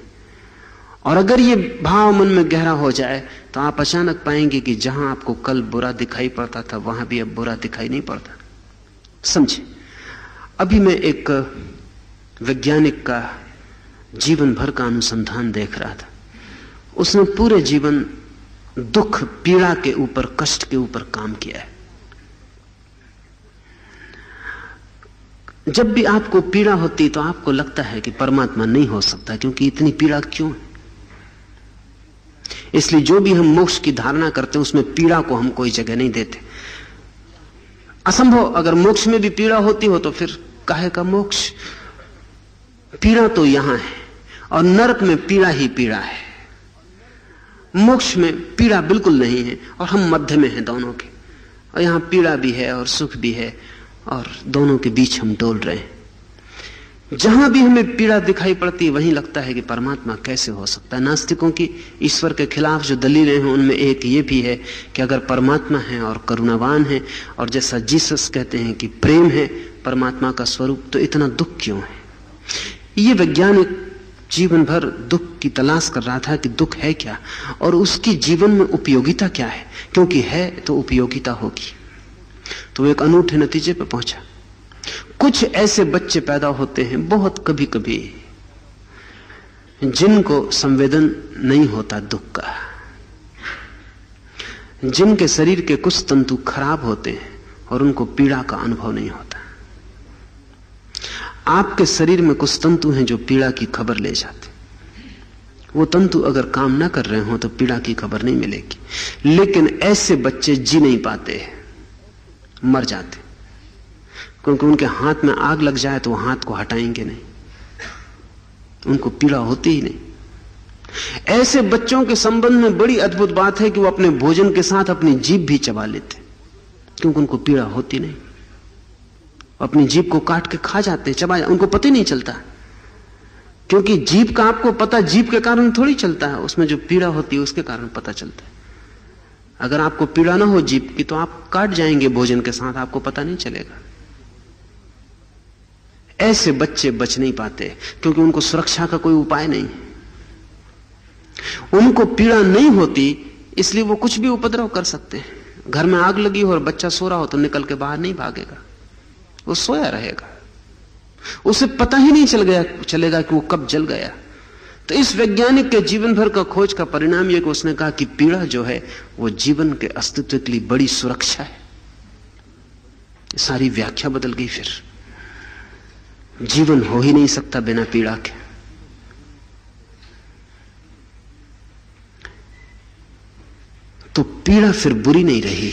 और अगर ये भाव मन में गहरा हो जाए तो आप अचानक पाएंगे कि जहां आपको कल बुरा दिखाई पड़ता था, वहां भी अब बुरा दिखाई नहीं पड़ता। समझे, अभी मैं एक वैज्ञानिक का जीवन भर का अनुसंधान देख रहा था। उसने पूरे जीवन दुख, पीड़ा के ऊपर, कष्ट के ऊपर काम किया है। जब भी आपको पीड़ा होती तो आपको लगता है कि परमात्मा नहीं हो सकता, क्योंकि इतनी पीड़ा क्यों है। इसलिए जो भी हम मोक्ष की धारणा करते हैं उसमें पीड़ा को हम कोई जगह नहीं देते। असंभव, अगर मोक्ष में भी पीड़ा होती हो तो फिर काहे का मोक्ष। पीड़ा तो यहां है, और नरक में पीड़ा ही पीड़ा है। मोक्ष में पीड़ा बिल्कुल नहीं है, और हम मध्य में हैं दोनों के, और यहां पीड़ा भी है और सुख भी है, और दोनों के बीच हम डोल रहे हैं। जहां भी हमें पीड़ा दिखाई पड़ती है वहीं लगता है कि परमात्मा कैसे हो सकता है। नास्तिकों की ईश्वर के खिलाफ जो दलीलें हैं उनमें एक ये भी है कि अगर परमात्मा है और करुणावान है, और जैसा जीसस कहते हैं कि प्रेम है परमात्मा का स्वरूप, तो इतना दुख क्यों है। ये वैज्ञानिक जीवन भर दुख की तलाश कर रहा था कि दुख है क्या और उसकी जीवन में उपयोगिता क्या है, क्योंकि है तो उपयोगिता होगी। तो वो एक अनूठे नतीजे पर पहुंचा। कुछ ऐसे बच्चे पैदा होते हैं बहुत कभी कभी जिनको संवेदन नहीं होता दुख का, जिनके शरीर के कुछ तंतु खराब होते हैं और उनको पीड़ा का अनुभव नहीं होता। आपके शरीर में कुछ तंतु हैं जो पीड़ा की खबर ले जाते। वो तंतु अगर काम ना कर रहे हो तो पीड़ा की खबर नहीं मिलेगी। लेकिन ऐसे बच्चे जी नहीं पाते, मर जाते, क्योंकि उनके हाथ में आग लग जाए तो वो हाथ को हटाएंगे नहीं, उनको पीड़ा होती ही नहीं। ऐसे बच्चों के संबंध में बड़ी अद्भुत बात है कि वो अपने भोजन के साथ अपनी जीभ भी चबा लेते, क्योंकि उनको पीड़ा होती नहीं। अपनी जीभ को काट के खा जाते, चबा, उनको पता ही नहीं चलता, क्योंकि जीभ का आपको पता जीभ के कारण थोड़ी चलता है, उसमें जो पीड़ा होती है उसके कारण पता चलता है। अगर आपको पीड़ा ना हो जीभ की तो आप काट जाएंगे भोजन के साथ, आपको पता नहीं चलेगा। ऐसे बच्चे बच नहीं पाते क्योंकि उनको सुरक्षा का कोई उपाय नहीं है। उनको पीड़ा नहीं होती इसलिए वो कुछ भी उपद्रव कर सकते हैं। घर में आग लगी हो और बच्चा सो रहा हो तो निकल के बाहर नहीं भागेगा, वो सोया रहेगा, उसे पता ही नहीं चलेगा कि वो कब जल गया। तो इस वैज्ञानिक के जीवन भर का खोज का परिणाम यह कि उसने कहा कि पीड़ा जो है वो जीवन के अस्तित्व के लिए बड़ी सुरक्षा है। सारी व्याख्या बदल गई। फिर जीवन हो ही नहीं सकता बिना पीड़ा के। तो पीड़ा फिर बुरी नहीं रही,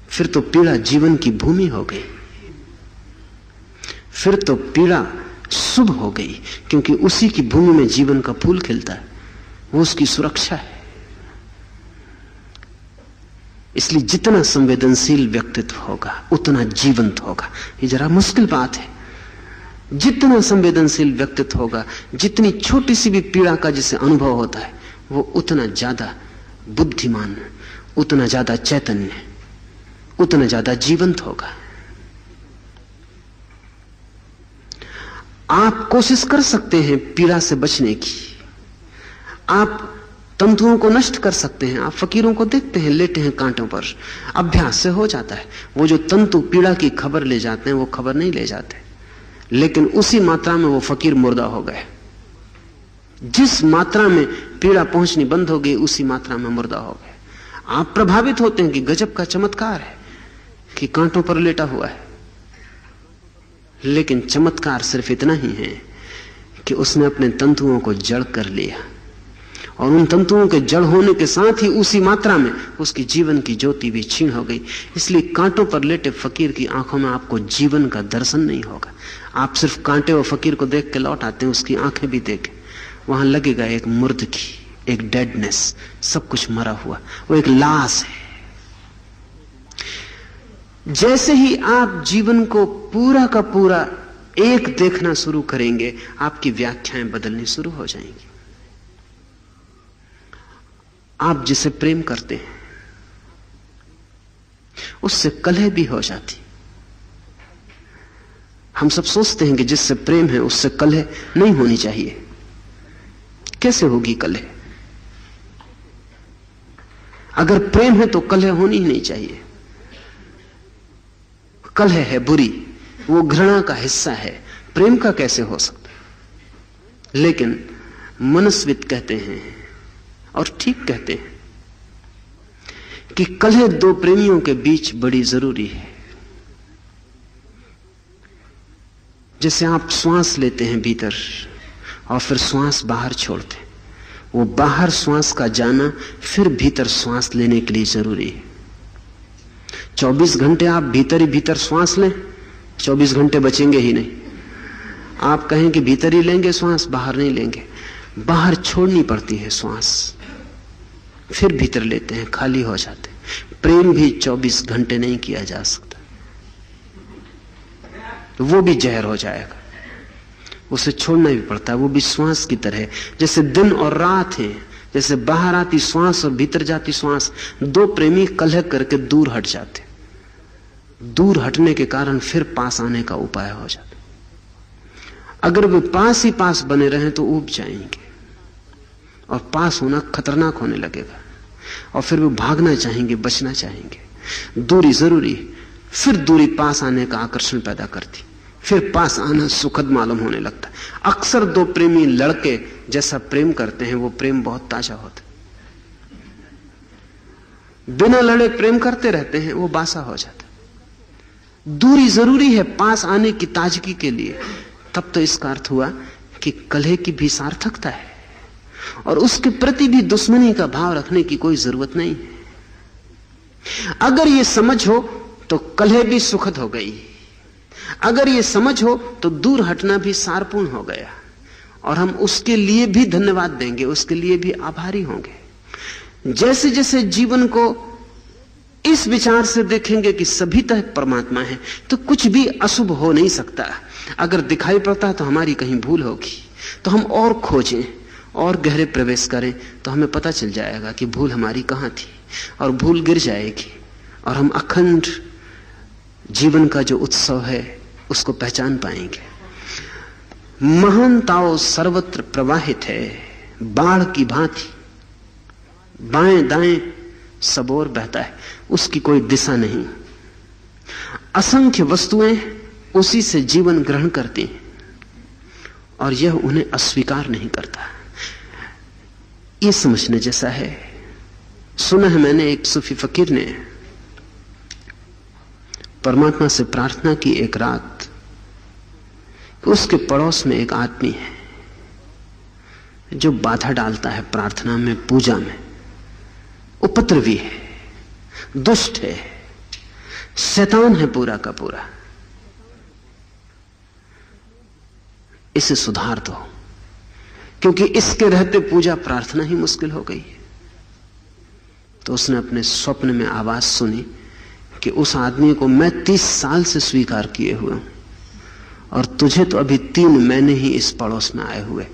फिर तो पीड़ा जीवन की भूमि हो गई, फिर तो पीड़ा शुभ हो गई, क्योंकि उसी की भूमि में जीवन का फूल खिलता है, वो उसकी सुरक्षा है। इसलिए जितना संवेदनशील व्यक्तित्व होगा उतना जीवंत होगा। ये जरा मुश्किल बात है। जितना संवेदनशील व्यक्तित्व होगा, जितनी छोटी सी भी पीड़ा का जिसे अनुभव होता है, वो उतना ज्यादा बुद्धिमान, उतना ज्यादा चैतन्य, उतना ज्यादा जीवंत होगा। आप कोशिश कर सकते हैं पीड़ा से बचने की, आप तंतुओं को नष्ट कर सकते हैं। आप फकीरों को देखते हैं लेटे हैं कांटों पर, अभ्यास से हो जाता है। वो जो तंतु पीड़ा की खबर ले जाते हैं वो खबर नहीं ले जाते, लेकिन उसी मात्रा में वो फकीर मुर्दा हो गए। जिस मात्रा में पीड़ा पहुंचनी बंद हो गई उसी मात्रा में मुर्दा हो गए। आप प्रभावित होते हैं कि गजब का चमत्कार है कि कांटों पर लेटा हुआ है, लेकिन चमत्कार सिर्फ इतना ही है कि उसने अपने तंतुओं को जड़ कर लिया, और उन तंतुओं के जड़ होने के साथ ही उसी मात्रा में उसकी जीवन की ज्योति भी क्षीण हो गई। इसलिए कांटों पर लेटे फकीर की आंखों में आपको जीवन का दर्शन नहीं होगा। आप सिर्फ कांटे और फकीर को देख के लौट आते हैं, उसकी आंखें भी देखें, वहां लगेगा एक मुर्दगी, एक डेडनेस, सब कुछ मरा हुआ, वो एक लाश है। जैसे ही आप जीवन को पूरा का पूरा एक देखना शुरू करेंगे, आपकी व्याख्याएं बदलनी शुरू हो जाएंगी। आप जिसे प्रेम करते हैं उससे कलह भी हो जाती। हम सब सोचते हैं कि जिससे प्रेम है उससे कलह नहीं होनी चाहिए। कैसे होगी कलह? अगर प्रेम है तो कलह होनी ही नहीं चाहिए। कलह है बुरी, वो घृणा का हिस्सा है, प्रेम का कैसे हो सकता? लेकिन मनस्विद कहते हैं और ठीक कहते हैं कि कलह दो प्रेमियों के बीच बड़ी जरूरी है। जैसे आप श्वास लेते हैं भीतर और फिर श्वास बाहर छोड़ते हैं, वो बाहर श्वास का जाना फिर भीतर श्वास लेने के लिए जरूरी है। 24 घंटे आप भीतर ही भीतर श्वास लें, 24 घंटे बचेंगे ही नहीं। आप कहें कि भीतर ही लेंगे श्वास, बाहर नहीं लेंगे, बाहर छोड़नी पड़ती है श्वास, फिर भीतर लेते हैं, खाली हो जाते हैं। प्रेम भी 24 घंटे नहीं किया जा सकता, तो वो भी जहर हो जाएगा, उसे छोड़ना भी पड़ता है। वो भी श्वास की तरह, जैसे दिन और रात है, जैसे बाहर आती श्वास और भीतर जाती श्वास। दो प्रेमी कलह करके दूर हट जाते, दूर हटने के कारण फिर पास आने का उपाय हो जाता। अगर वे पास ही पास बने रहें तो ऊब जाएंगे और पास होना खतरनाक होने लगेगा, और फिर वे भागना चाहेंगे, बचना चाहेंगे। दूरी जरूरी है, फिर दूरी पास आने का आकर्षण पैदा करती, फिर पास आना सुखद मालूम होने लगता है। अक्सर दो प्रेमी लड़के जैसा प्रेम करते हैं वो प्रेम बहुत ताजा होता है। बिना लड़े प्रेम करते रहते हैं वो बासा हो जाता है। दूरी जरूरी है पास आने की ताजगी के लिए। तब तो इसका अर्थ हुआ कि कलह की भी सार्थकता है और उसके प्रति भी दुश्मनी का भाव रखने की कोई जरूरत नहीं है। अगर ये समझ हो तो कलह भी सुखद हो गई, अगर ये समझ हो तो दूर हटना भी सारपूर्ण हो गया, और हम उसके लिए भी धन्यवाद देंगे, उसके लिए भी आभारी होंगे। जैसे जैसे जीवन को इस विचार से देखेंगे कि सभी तरह परमात्मा है, तो कुछ भी अशुभ हो नहीं सकता। अगर दिखाई पड़ता है तो हमारी कहीं भूल होगी, तो हम और खोजें और गहरे प्रवेश करें तो हमें पता चल जाएगा कि भूल हमारी कहां थी, और भूल गिर जाएगी और हम अखंड जीवन का जो उत्सव है उसको पहचान पाएंगे। महान ताओ सर्वत्र प्रवाहित है, बाढ़ की भांति बाएं दाएं सब ओर बहता है, उसकी कोई दिशा नहीं। असंख्य वस्तुएं उसी से जीवन ग्रहण करती हैं और यह उन्हें अस्वीकार नहीं करता। यह समझने जैसा है। सुना है मैंने, एक सूफी फकीर ने परमात्मा से प्रार्थना की एक रात, उसके पड़ोस में एक आदमी है जो बाधा डालता है प्रार्थना में, पूजा में, उपद्रवी है, दुष्ट है, शैतान है पूरा का पूरा। इसे सुधार दो, क्योंकि इसके रहते पूजा प्रार्थना ही मुश्किल हो गई है। तो उसने अपने स्वप्न में आवाज सुनी कि उस आदमी को मैं 30 साल से स्वीकार किए हुए हूं और तुझे तो अभी 3 महीने ही इस पड़ोस में आए हुए,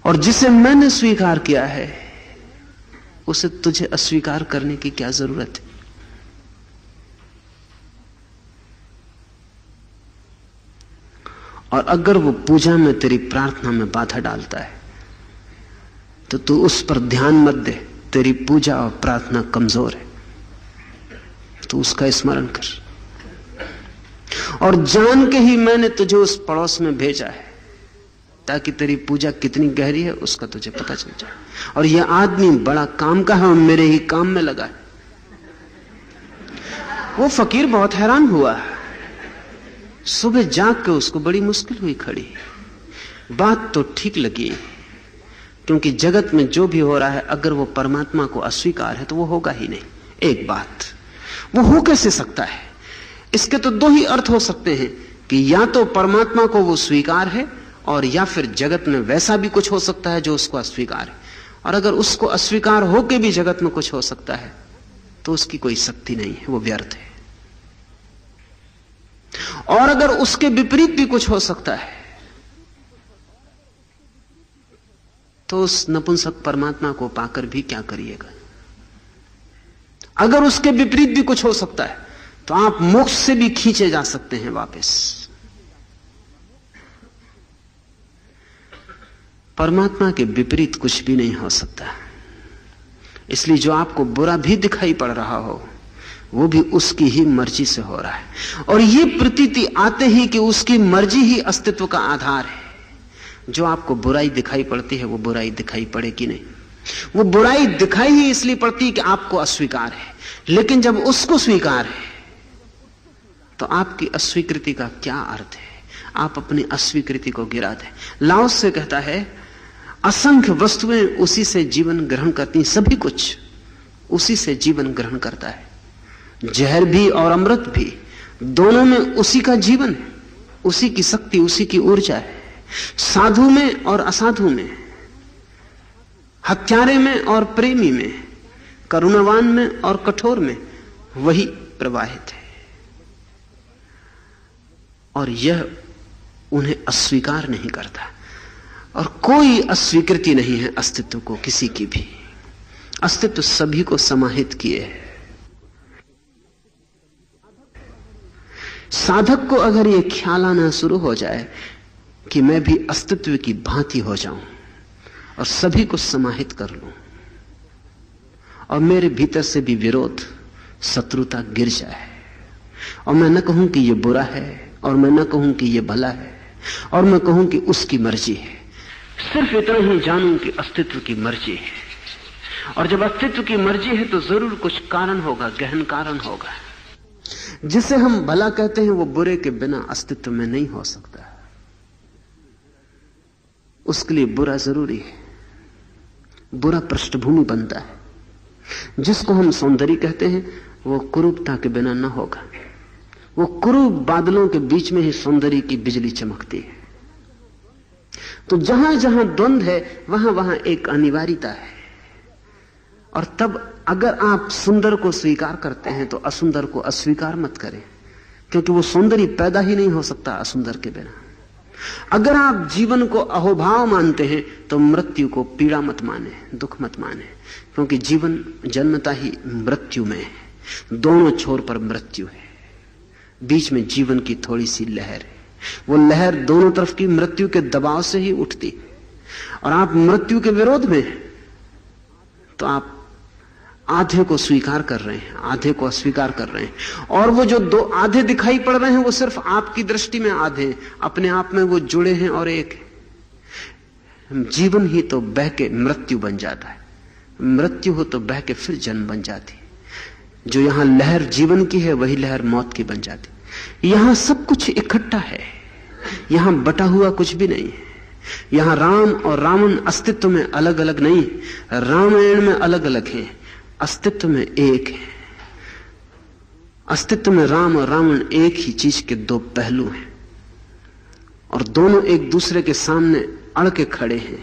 और जिसे मैंने स्वीकार किया है उसे तुझे अस्वीकार करने की क्या जरूरत है? और अगर वो पूजा में तेरी प्रार्थना में बाधा डालता है तो तू उस पर ध्यान मत दे। तेरी पूजा और प्रार्थना कमजोर है, तू उसका स्मरण कर। और जान के ही मैंने तुझे उस पड़ोस में भेजा है ताकि तेरी पूजा कितनी गहरी है उसका तुझे पता चल जाए। और यह आदमी बड़ा काम का है और मेरे ही काम में लगा है। वो फकीर बहुत हैरान हुआ। सुबह जाग के उसको बड़ी मुश्किल हुई खड़ी। बात तो ठीक लगी, क्योंकि जगत में जो भी हो रहा है अगर वो परमात्मा को अस्वीकार है तो वो होगा ही नहीं। एक बात, वो हो कैसे सकता है? इसके तो 2 ही अर्थ हो सकते हैं कि या तो परमात्मा को वो स्वीकार है और या फिर जगत में वैसा भी कुछ हो सकता है जो उसको अस्वीकार है। और अगर उसको अस्वीकार होके भी जगत में कुछ हो सकता है तो उसकी कोई शक्ति नहीं है, वो व्यर्थ है। और अगर उसके विपरीत भी कुछ हो सकता है तो उस नपुंसक परमात्मा को पाकर भी क्या करिएगा? अगर उसके विपरीत भी कुछ हो सकता है तो आप मोक्ष से भी खींचे जा सकते हैं वापस। परमात्मा के विपरीत कुछ भी नहीं हो सकता। इसलिए जो आपको बुरा भी दिखाई पड़ रहा हो वो भी उसकी ही मर्जी से हो रहा है। और ये प्रतीति आते ही कि उसकी मर्जी ही अस्तित्व का आधार है। जो आपको बुराई दिखाई पड़ती है वो बुराई दिखाई पड़ेगी नहीं। वो बुराई दिखाई ही इसलिए पड़ती है कि आपको अस्वीकार है। लेकिन जब उसको स्वीकार है तो आपकी अस्वीकृति का क्या अर्थ है? आप अपनी अस्वीकृति को गिरा दें। लाओस से कहता है असंख्य वस्तुएं उसी से जीवन ग्रहण करती, सभी कुछ उसी से जीवन ग्रहण करता है। जहर भी और अमृत भी, दोनों में उसी का जीवन है, उसी की शक्ति, उसी की ऊर्जा है। साधु में और असाधु में, हत्यारे में और प्रेमी में, करुणावान में और कठोर में वही प्रवाहित है। और यह उन्हें अस्वीकार नहीं करता। और कोई अस्वीकृति नहीं है अस्तित्व को, किसी की भी। अस्तित्व सभी को समाहित किए है। साधक को अगर यह ख्याल आना शुरू हो जाए कि मैं भी अस्तित्व की भांति हो जाऊं और सभी को समाहित कर लूं और मेरे भीतर से भी विरोध, शत्रुता गिर जाए, और मैं न कहूं कि यह बुरा है और मैं न कहूं कि यह भला है और मैं कहूं कि उसकी मर्जी है, सिर्फ इतना ही जानूं कि अस्तित्व की मर्जी है। और जब अस्तित्व की मर्जी है तो जरूर कुछ कारण होगा, गहन कारण होगा। जिसे हम भला कहते हैं वो बुरे के बिना अस्तित्व में नहीं हो सकता। उसके लिए बुरा जरूरी है। बुरा पृष्ठभूमि बनता है। जिसको हम सौंदर्य कहते हैं वो कुरूपता के बिना न होगा। वो कुरूप बादलों के बीच में ही सौंदर्य की बिजली चमकती है। तो जहां जहां द्वंद है वहां वहां एक अनिवार्यता है। और तब अगर आप सुंदर को स्वीकार करते हैं तो असुंदर को अस्वीकार मत करें, क्योंकि वो सौंदर्य पैदा ही नहीं हो सकता असुंदर के बिना। अगर आप जीवन को अहोभाव मानते हैं तो मृत्यु को पीड़ा मत माने, दुख मत माने, क्योंकि जीवन जन्मता ही मृत्यु में है। दोनों छोर पर मृत्यु है, बीच में जीवन की थोड़ी सी लहर है। वो लहर दोनों तरफ की मृत्यु के दबाव से ही उठती। और आप मृत्यु के विरोध में तो आप आधे को स्वीकार कर रहे हैं, आधे को अस्वीकार कर रहे हैं। और वो जो 2 आधे दिखाई पड़ रहे हैं वो सिर्फ आपकी दृष्टि में आधे हैं, अपने आप में वो जुड़े हैं और एक है। जीवन ही तो बह के मृत्यु बन जाता है, मृत्यु हो तो बह के फिर जन्म बन जाती है। जो यहां लहर जीवन की है वही लहर मौत की बन जाती। यहां सब कुछ इकट्ठा है, यहां बटा हुआ कुछ भी नहीं है। यहां राम और रावण अस्तित्व में अलग अलग नहीं, रामायण में अलग अलग है, अस्तित्व में एक है। अस्तित्व में राम और रावण एक ही चीज के 2 पहलू हैं और दोनों एक दूसरे के सामने अड़ के खड़े हैं।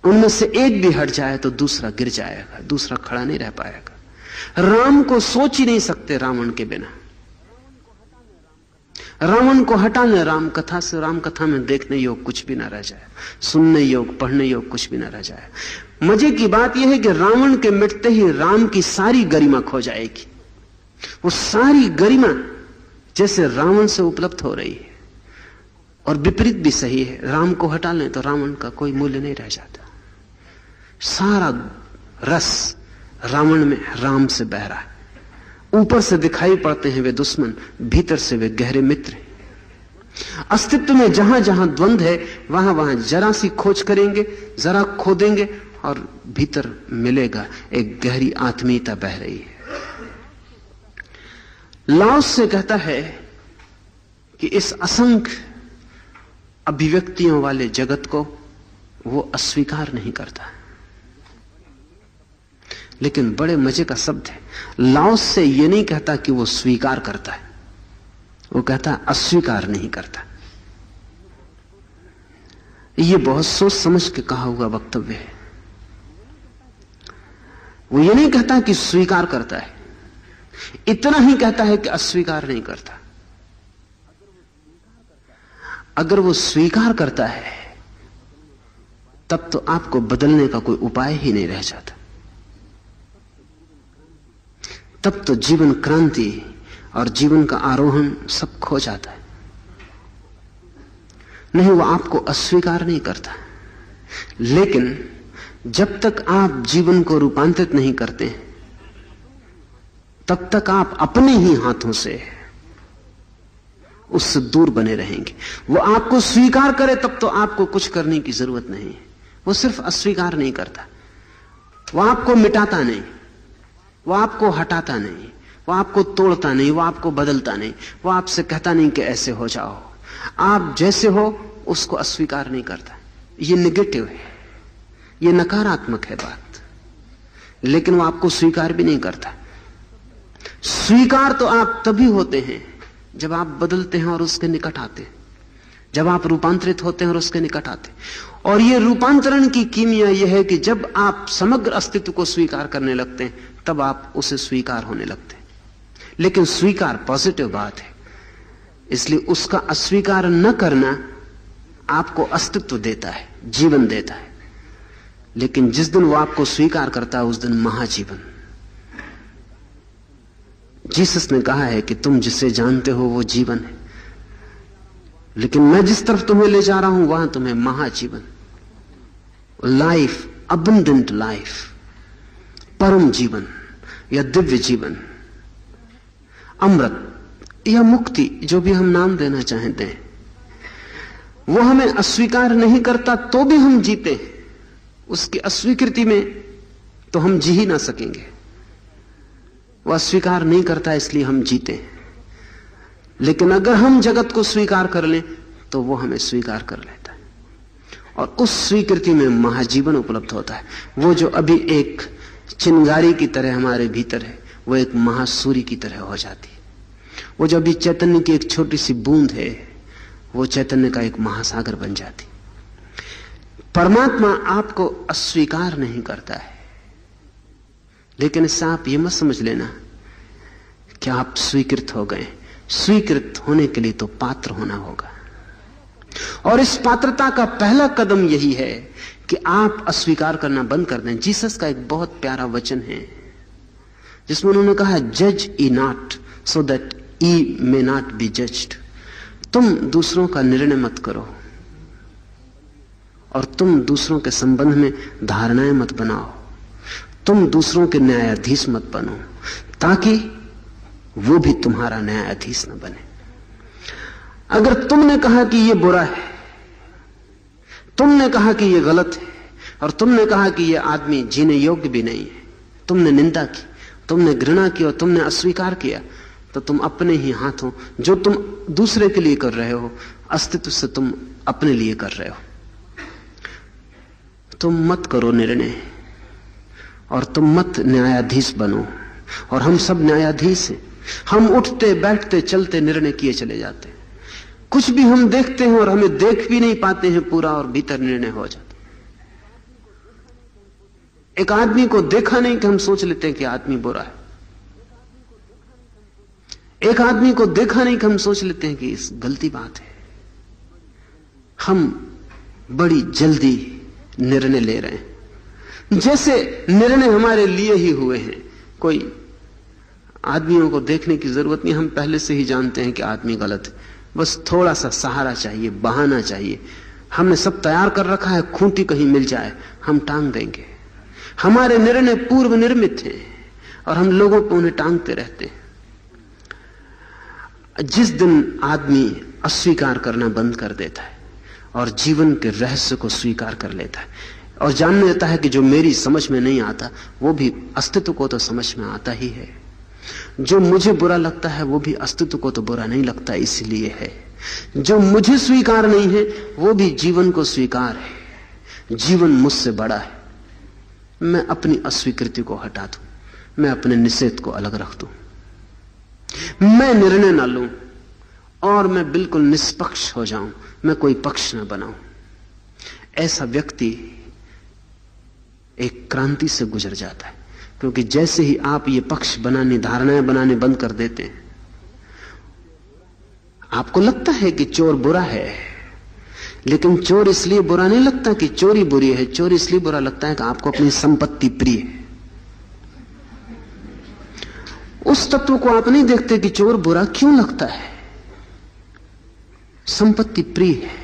उनमें से एक भी हट जाए तो दूसरा गिर जाएगा, दूसरा खड़ा नहीं रह पाएगा। राम को सोच ही नहीं सकते रावण के बिना। रावण को हटा ले राम कथा से, राम कथा में देखने योग कुछ भी ना रह जाए, सुनने योग पढ़ने योग कुछ भी ना रह जाए। मजे की बात यह है कि रावण के मिटते ही राम की सारी गरिमा खो जाएगी। वो सारी गरिमा जैसे रावण से उपलब्ध हो रही है। और विपरीत भी सही है, राम को हटा लें तो रावण का कोई मूल्य नहीं रह जाता। सारा रस रावण में राम से बह रहा है। ऊपर से दिखाई पड़ते हैं वे दुश्मन, भीतर से वे गहरे मित्र हैं। अस्तित्व में जहां जहां द्वंद्व है वहां वहां जरा सी खोज करेंगे, जरा खोदेंगे और भीतर मिलेगा एक गहरी आत्मीयता बह रही है। लाओस से कहता है कि इस असंख्य अभिव्यक्तियों वाले जगत को वो अस्वीकार नहीं करता। लेकिन बड़े मजे का शब्द है, लाओस से ये नहीं कहता कि वो स्वीकार करता है, वो कहता अस्वीकार नहीं करता। ये बहुत सोच समझ के कहा हुआ वक्तव्य है। वो ये नहीं कहता कि स्वीकार करता है, इतना ही कहता है कि अस्वीकार नहीं करता। अगर वो स्वीकार करता है तब तो आपको बदलने का कोई उपाय ही नहीं रह जाता। तब तो जीवन क्रांति और जीवन का आरोहण सब खो जाता है। नहीं, वो आपको अस्वीकार नहीं करता। लेकिन जब तक आप जीवन को रूपांतरित नहीं करते तब तक आप अपने ही हाथों से उससे दूर बने रहेंगे। वो आपको स्वीकार करे तब तो आपको कुछ करने की जरूरत नहीं है। वो सिर्फ अस्वीकार नहीं करता, वो आपको मिटाता नहीं, वो आपको हटाता नहीं, वो आपको तोड़ता नहीं, वो आपको बदलता नहीं, वो आपसे कहता नहीं कि ऐसे हो जाओ। आप जैसे हो उसको अस्वीकार नहीं करता। ये नेगेटिव है, ये नकारात्मक है बात। लेकिन वो आपको स्वीकार भी नहीं करता। स्वीकार तो आप तभी होते हैं जब आप बदलते हैं और उसके निकट आते हैं, जब आप रूपांतरित होते हैं और उसके निकट आते हैं। और ये रूपांतरण की कीमिया यह है कि जब आप समग्र अस्तित्व को स्वीकार करने लगते हैं तब आप उसे स्वीकार होने लगते हैं। लेकिन स्वीकार पॉजिटिव बात है, इसलिए उसका अस्वीकार न करना आपको अस्तित्व देता है, जीवन देता है। लेकिन जिस दिन वो आपको स्वीकार करता है उस दिन महाजीवन। जीसस ने कहा है कि तुम जिसे जानते हो वो जीवन है, लेकिन मैं जिस तरफ तुम्हें ले जा रहा हूं वहां तुम्हें महाजीवन, लाइफ, अबंडेंट लाइफ, परम जीवन या दिव्य जीवन, अमृत या मुक्ति, जो भी हम नाम देना चाहें दें, वो हमें अस्वीकार नहीं करता तो भी हम जीते। उसकी अस्वीकृति में तो हम जी ही ना सकेंगे। वो अस्वीकार नहीं करता इसलिए हम जीते। लेकिन अगर हम जगत को स्वीकार कर लें तो वो हमें स्वीकार कर लेता है और उस स्वीकृति में महाजीवन उपलब्ध होता है। वो जो अभी एक चिंगारी की तरह हमारे भीतर है वो एक महासूर्य की तरह हो जाती है। वो जो अभी चैतन्य की एक छोटी सी बूंद है वो चैतन्य का एक महासागर बन जाती। परमात्मा आपको अस्वीकार नहीं करता है, लेकिन इससे आप ये मत समझ लेना कि आप स्वीकृत हो गए। स्वीकृत होने के लिए तो पात्र होना होगा, और इस पात्रता का पहला कदम यही है कि आप अस्वीकार करना बंद कर दें। जीसस का एक बहुत प्यारा वचन है जिसमें उन्होंने कहा, जज ye not so that ye may not be judged. तुम दूसरों का निर्णय मत करो और तुम दूसरों के संबंध में धारणाएं मत बनाओ। तुम दूसरों के न्यायाधीश मत बनो ताकि वो भी तुम्हारा न्यायाधीश न बने। अगर तुमने कहा कि ये बुरा है, तुमने कहा कि ये गलत है, और तुमने कहा कि ये आदमी जीने योग्य भी नहीं है, तुमने निंदा की, तुमने घृणा की और तुमने अस्वीकार किया, तो तुम अपने ही हाथों जो तुम दूसरे के लिए कर रहे हो, अस्तित्व से तुम अपने लिए कर रहे हो। तुम मत करो निर्णय और तुम मत न्यायाधीश बनो। और हम सब न्यायाधीश हैं। हम उठते बैठते चलते निर्णय किए चले जाते हैं। कुछ भी हम देखते हैं और हमें देख भी नहीं पाते हैं पूरा, और भीतर निर्णय हो जाता। एक आदमी को देखा नहीं कि हम सोच लेते हैं कि आदमी बुरा है। एक आदमी को देखा नहीं कि हम सोच लेते हैं कि इस गलती बात है। हम बड़ी जल्दी निर्णय ले रहे हैं, जैसे निर्णय हमारे लिए ही हुए हैं। कोई आदमियों को देखने की जरूरत नहीं, हम पहले से ही जानते हैं कि आदमी गलत है। बस थोड़ा सा सहारा चाहिए, बहाना चाहिए। हमने सब तैयार कर रखा है, खूंटी कहीं मिल जाए हम टांग देंगे। हमारे निर्णय पूर्व निर्मित हैं और हम लोगों को उन्हें टांगते रहते हैं। जिस दिन आदमी अस्वीकार करना बंद कर देता है और जीवन के रहस्य को स्वीकार कर लेता है और जान लेता है कि जो मेरी समझ में नहीं आता वो भी अस्तित्व को तो समझ में आता ही है, जो मुझे बुरा लगता है वो भी अस्तित्व को तो बुरा नहीं लगता इसलिए है, जो मुझे स्वीकार नहीं है वो भी जीवन को स्वीकार है। जीवन मुझसे बड़ा है। मैं अपनी अस्वीकृति को हटा दूं, मैं अपने निषेध को अलग रख दूं, मैं निर्णय ना लूं और मैं बिल्कुल निष्पक्ष हो जाऊं, मैं कोई पक्ष ना बनाऊं। ऐसा व्यक्ति एक क्रांति से गुजर जाता है, क्योंकि जैसे ही आप ये पक्ष बनाने, धारणाएं बनाने बंद कर देते हैं, आपको लगता है कि चोर बुरा है, लेकिन चोर इसलिए बुरा नहीं लगता कि चोरी बुरी है, चोर इसलिए बुरा लगता है कि आपको अपनी संपत्ति प्रिय है। उस तत्व को आप नहीं देखते कि चोर बुरा क्यों लगता है, संपत्ति प्रिय है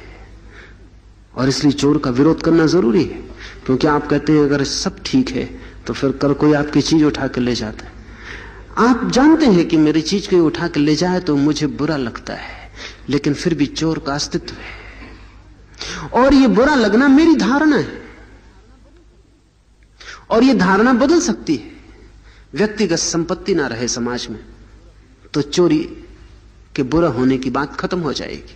और इसलिए चोर का विरोध करना जरूरी है। क्योंकि आप कहते हैं अगर सब ठीक है तो फिर कर कोई आपकी चीज उठा के ले जाता है। आप जानते हैं कि मेरी चीज कोई उठा के ले जाए तो मुझे बुरा लगता है, लेकिन फिर भी चोर का अस्तित्व है और ये बुरा लगना मेरी धारणा है और ये धारणा बदल सकती है। व्यक्तिगत संपत्ति ना रहे समाज में तो चोरी के बुरा होने की बात खत्म हो जाएगी।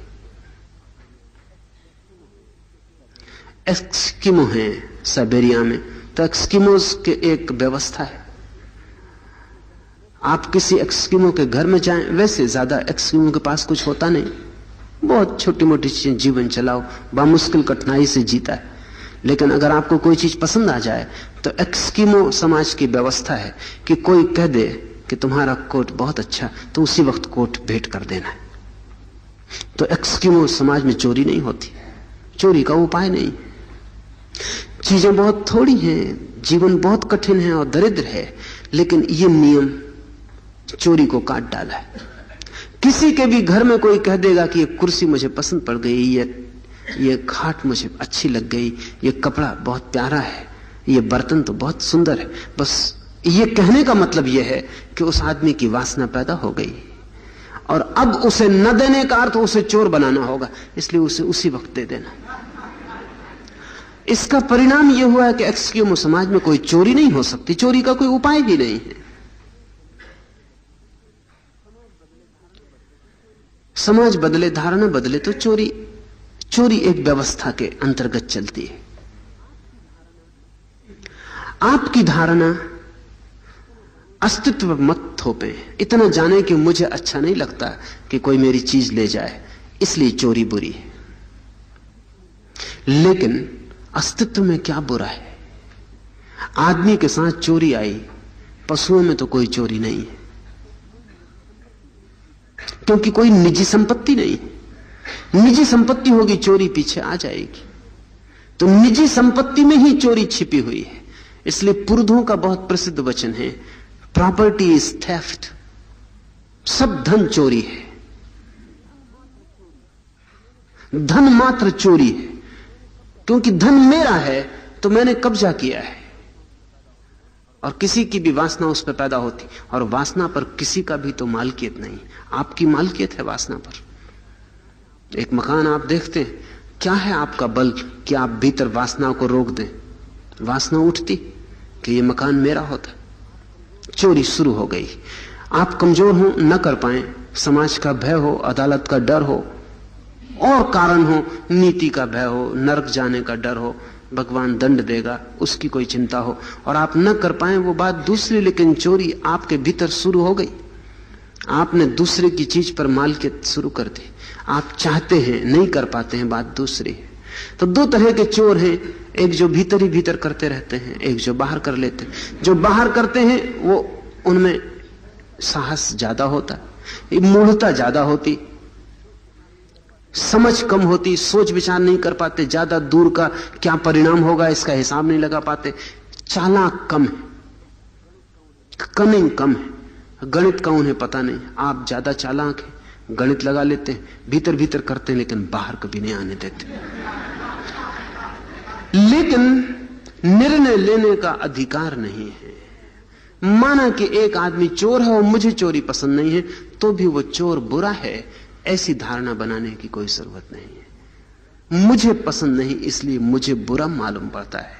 एस्किमो है साइबेरिया में, तो एस्किमोस के एक व्यवस्था है। आप किसी एस्किमो के घर में जाएं, वैसे ज्यादा एस्किमो के पास कुछ होता नहीं, बहुत छोटी मोटी चीजें जीवन चलाओ, बामुश्किल कठिनाई से जीता है। लेकिन अगर आपको कोई चीज पसंद आ जाए तो एस्किमो समाज की व्यवस्था है कि कोई कह दे कि तुम्हारा कोट बहुत अच्छा, तो उसी वक्त कोट भेंट कर देना है। तो एस्किमो समाज में चोरी नहीं होती, चोरी का उपाय नहीं। चीजें बहुत थोड़ी हैं, जीवन बहुत कठिन है और दरिद्र है, लेकिन ये नियम चोरी को काट डाला है। किसी के भी घर में कोई कह देगा कि ये कुर्सी मुझे पसंद पड़ गई, ये खाट मुझे अच्छी लग गई, ये कपड़ा बहुत प्यारा है, ये बर्तन तो बहुत सुंदर है, बस ये कहने का मतलब यह है कि उस आदमी की वासना पैदा हो गई और अब उसे न देने का अर्थ उसे चोर बनाना होगा, इसलिए उसे उसी वक्त दे देना। इसका परिणाम यह हुआ है कि एस्किमो समाज में कोई चोरी नहीं हो सकती, चोरी का कोई उपाय भी नहीं है। समाज बदले, धारणा बदले तो चोरी एक व्यवस्था के अंतर्गत चलती है। आपकी धारणा अस्तित्व मत थोपे, इतना जाने कि मुझे अच्छा नहीं लगता कि कोई मेरी चीज ले जाए, इसलिए चोरी बुरी है। लेकिन अस्तित्व में क्या बुरा है? आदमी के साथ चोरी आई, पशुओं में तो कोई चोरी नहीं है, क्योंकि कोई निजी संपत्ति नहीं। निजी संपत्ति होगी चोरी पीछे आ जाएगी, तो निजी संपत्ति में ही चोरी छिपी हुई है। इसलिए पुरुषों का बहुत प्रसिद्ध वचन है, प्रॉपर्टी इज थेफ्ट, सब धन चोरी है, धन मात्र चोरी है, क्योंकि धन मेरा है तो मैंने कब्जा किया है और किसी की भी वासना उस पर पैदा होती, और वासना पर किसी का भी तो मालकियत नहीं, आपकी मालकियत है वासना पर। एक मकान आप देखते हैं, क्या है आपका बल कि आप भीतर वासना को रोक दें? वासना उठती कि ये मकान मेरा होता, चोरी शुरू हो गई। आप कमजोर हो, न कर पाए, समाज का भय हो, अदालत का डर हो, और कारण हो, नीति का भय हो, नरक जाने का डर हो, भगवान दंड देगा उसकी कोई चिंता हो, और आप न कर पाए वो बात दूसरी, लेकिन चोरी आपके भीतर शुरू हो गई। आपने दूसरे की चीज पर मालकियत शुरू कर दी, आप चाहते हैं नहीं कर पाते हैं, बात दूसरी है। तो दो तरह के चोर हैं, एक जो भीतर ही भीतर करते रहते हैं, एक जो बाहर कर लेते हैं। जो बाहर करते हैं वो उनमें साहस ज्यादा होता, मूढ़ता ज्यादा होती, समझ कम होती, सोच विचार नहीं कर पाते, ज्यादा दूर का क्या परिणाम होगा इसका हिसाब नहीं लगा पाते, चालाक कम है, कनिंग कम है, गणित का उन्हें पता नहीं। आप ज्यादा चालाक हैं, गणित लगा लेते हैं, भीतर भीतर करते हैं, लेकिन बाहर कभी नहीं आने देते। लेकिन निर्णय लेने का अधिकार नहीं है। माना कि एक आदमी चोर है और मुझे चोरी पसंद नहीं है, तो भी वो चोर बुरा है, ऐसी धारणा बनाने की कोई जरूरत नहीं है। मुझे पसंद नहीं इसलिए मुझे बुरा मालूम पड़ता है,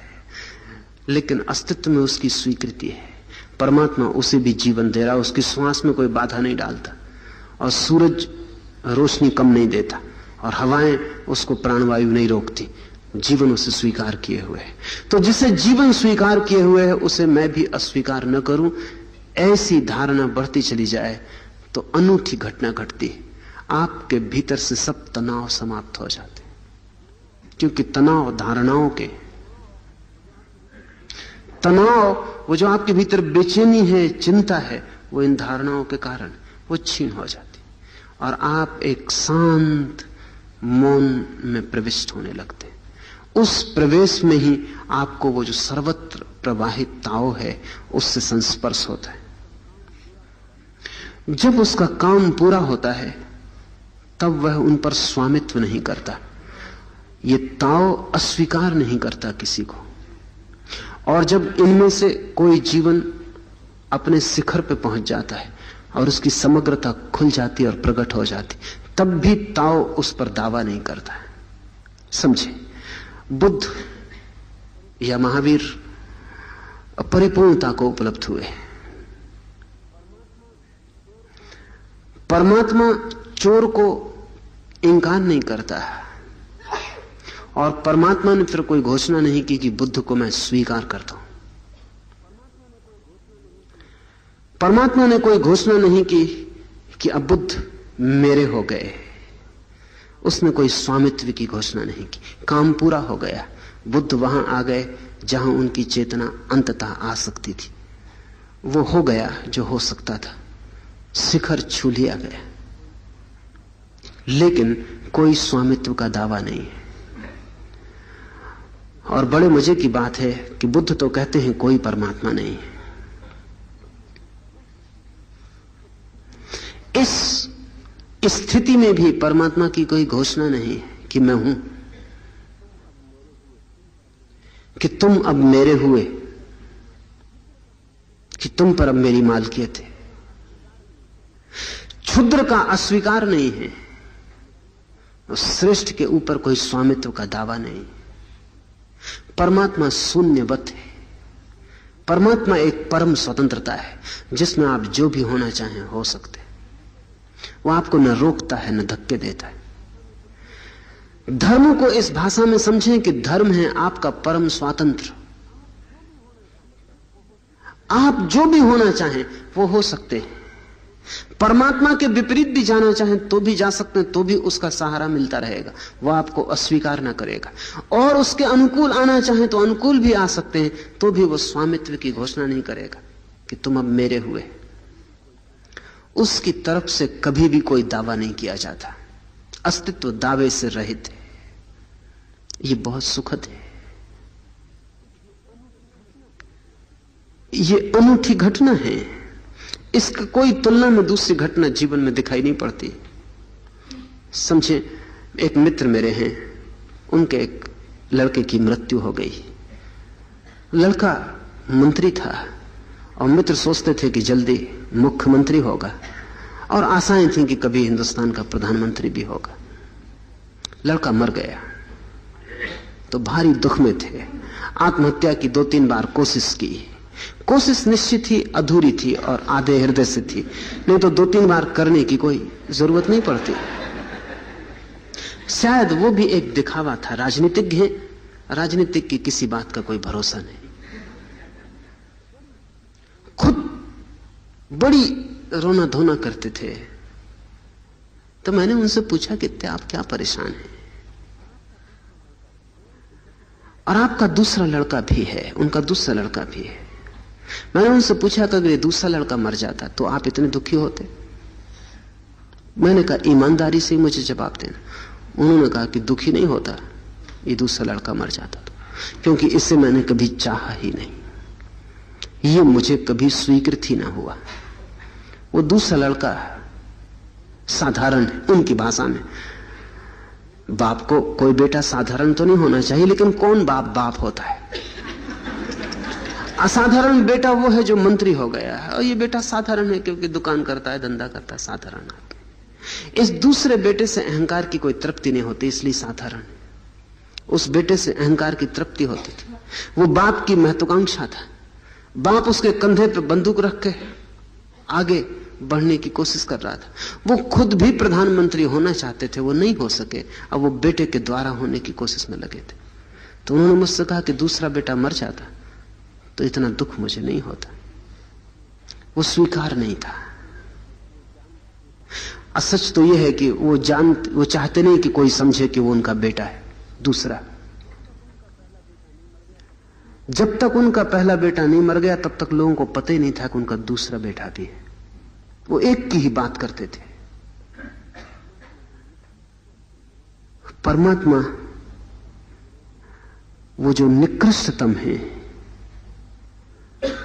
लेकिन अस्तित्व में उसकी स्वीकृति है। परमात्मा उसे भी जीवन दे रहा है, उसकी श्वास में कोई बाधा नहीं डालता, और सूरज रोशनी कम नहीं देता, और हवाएं उसको प्राणवायु नहीं रोकती। जीवन उसे स्वीकार किए हुए है। तो जिसे जीवन स्वीकार किए हुए है उसे मैं भी अस्वीकार न करूं, ऐसी धारणा बढ़ती चली जाए तो अनूठी घटना घटती है। आपके भीतर से सब तनाव समाप्त हो जाते, क्योंकि तनाव धारणाओं के, तनाव वो जो आपके भीतर बेचैनी है, चिंता है, वो इन धारणाओं के कारण वो छीन हो जाती, और आप एक शांत मौन में प्रविष्ट होने लगते। उस प्रवेश में ही आपको वो जो सर्वत्र प्रवाहित ताव है उससे संस्पर्श होता है। जब उसका काम पूरा होता है तब वह उन पर स्वामित्व नहीं करता, ये ताव अस्वीकार नहीं करता किसी को। और जब इनमें से कोई जीवन अपने शिखर पे पहुंच जाता है और उसकी समग्रता खुल जाती और प्रकट हो जाती, तब भी ताव उस पर दावा नहीं करता है। समझे, बुद्ध या महावीर परिपूर्णता को उपलब्ध हुए। परमात्मा चोर को इंकार नहीं करता, और परमात्मा ने फिर कोई घोषणा नहीं की कि बुद्ध को मैं स्वीकार करता हूं। परमात्मा ने कोई घोषणा नहीं की कि अब बुद्ध मेरे हो गए। उसने कोई स्वामित्व की घोषणा नहीं की। काम पूरा हो गया, बुद्ध वहां आ गए जहां उनकी चेतना अंततः आ सकती थी। वो हो गया जो हो सकता था, शिखर छू लिया गया, लेकिन कोई स्वामित्व का दावा नहीं है। और बड़े मजे की बात है कि बुद्ध तो कहते हैं कोई परमात्मा नहीं है। इस स्थिति में भी परमात्मा की कोई घोषणा नहीं है कि मैं हूं, कि तुम अब मेरे हुए, कि तुम पर अब मेरी मालकियत है। क्षुद्र का अस्वीकार नहीं है, श्रेष्ठ के ऊपर कोई स्वामित्व का दावा नहीं। परमात्मा शून्यवत है। परमात्मा एक परम स्वतंत्रता है जिसमें आप जो भी होना चाहें हो सकते। वो आपको न रोकता है न धक्के देता है। धर्म को इस भाषा में समझें कि धर्म है आपका परम स्वातंत्र। आप जो भी होना चाहें वो हो सकते हैं। परमात्मा के विपरीत भी जाना चाहें तो भी जा सकते हैं, तो भी उसका सहारा मिलता रहेगा, वह आपको अस्वीकार ना करेगा। और उसके अनुकूल आना चाहें तो अनुकूल भी आ सकते हैं, तो भी वो स्वामित्व की घोषणा नहीं करेगा कि तुम अब मेरे हुए। उसकी तरफ से कभी भी कोई दावा नहीं किया जाता। अस्तित्व दावे से रहित है। ये बहुत सुखद है। ये अनूठी घटना है। इसका कोई तुलना में दूसरी घटना जीवन में दिखाई नहीं पड़ती। समझे, एक मित्र मेरे हैं, उनके एक लड़के की मृत्यु हो गई। लड़का मंत्री था और मित्र सोचते थे कि जल्दी मुख्यमंत्री होगा और आशाएं थी कि कभी हिंदुस्तान का प्रधानमंत्री भी होगा। लड़का मर गया तो भारी दुख में थे। आत्महत्या की 2-3 बार कोशिश की। कोशिश निश्चित ही अधूरी थी और आधे हृदय से थी, नहीं तो 2-3 बार करने की कोई जरूरत नहीं पड़ती। शायद वो भी एक दिखावा था। राजनीतिज्ञ है, राजनीतिक की किसी बात का कोई भरोसा नहीं। खुद बड़ी रोना धोना करते थे। तो मैंने उनसे पूछा कि आप क्या परेशान हैं? और आपका दूसरा लड़का भी है, उनका दूसरा लड़का भी है। मैंने उनसे पूछा कि अगर ये दूसरा लड़का मर जाता तो आप इतने दुखी होते? मैंने कहा ईमानदारी से मुझे जवाब देना। उन्होंने कहा कि दुखी नहीं होता ये दूसरा लड़का मर जाता तो, क्योंकि इसे मैंने कभी चाहा ही नहीं, ये मुझे कभी स्वीकृत ही ना हुआ। वो दूसरा लड़का साधारण है। उनकी भाषा में बाप को कोई बेटा साधारण तो नहीं होना चाहिए, लेकिन कौन बाप होता है? असाधारण बेटा वो है जो मंत्री हो गया है, और ये बेटा साधारण है क्योंकि दुकान करता है, धंधा करता है, साधारण आदमी। इस दूसरे बेटे से अहंकार की कोई तृप्ति नहीं होती, इसलिए साधारण। उस बेटे से अहंकार की तृप्ति होती थी। वो बाप की महत्वाकांक्षा था। बाप उसके कंधे पे बंदूक रख के आगे बढ़ने की कोशिश कर रहा था। वो खुद भी प्रधानमंत्री होना चाहते थे, वो नहीं हो सके। अब वो बेटे के द्वारा होने की कोशिश में लगे थे। तो उन्होंने मुझसे कहा कि दूसरा बेटा मर जाता तो इतना दुख मुझे नहीं होता। वो स्वीकार नहीं था। सच तो यह है कि वो चाहते नहीं कि कोई समझे कि वो उनका बेटा है दूसरा। जब तक उनका पहला बेटा नहीं मर गया तब तक लोगों को पता ही नहीं था कि उनका दूसरा बेटा भी है। वो एक की ही बात करते थे। परमात्मा वो जो निकृष्टतम है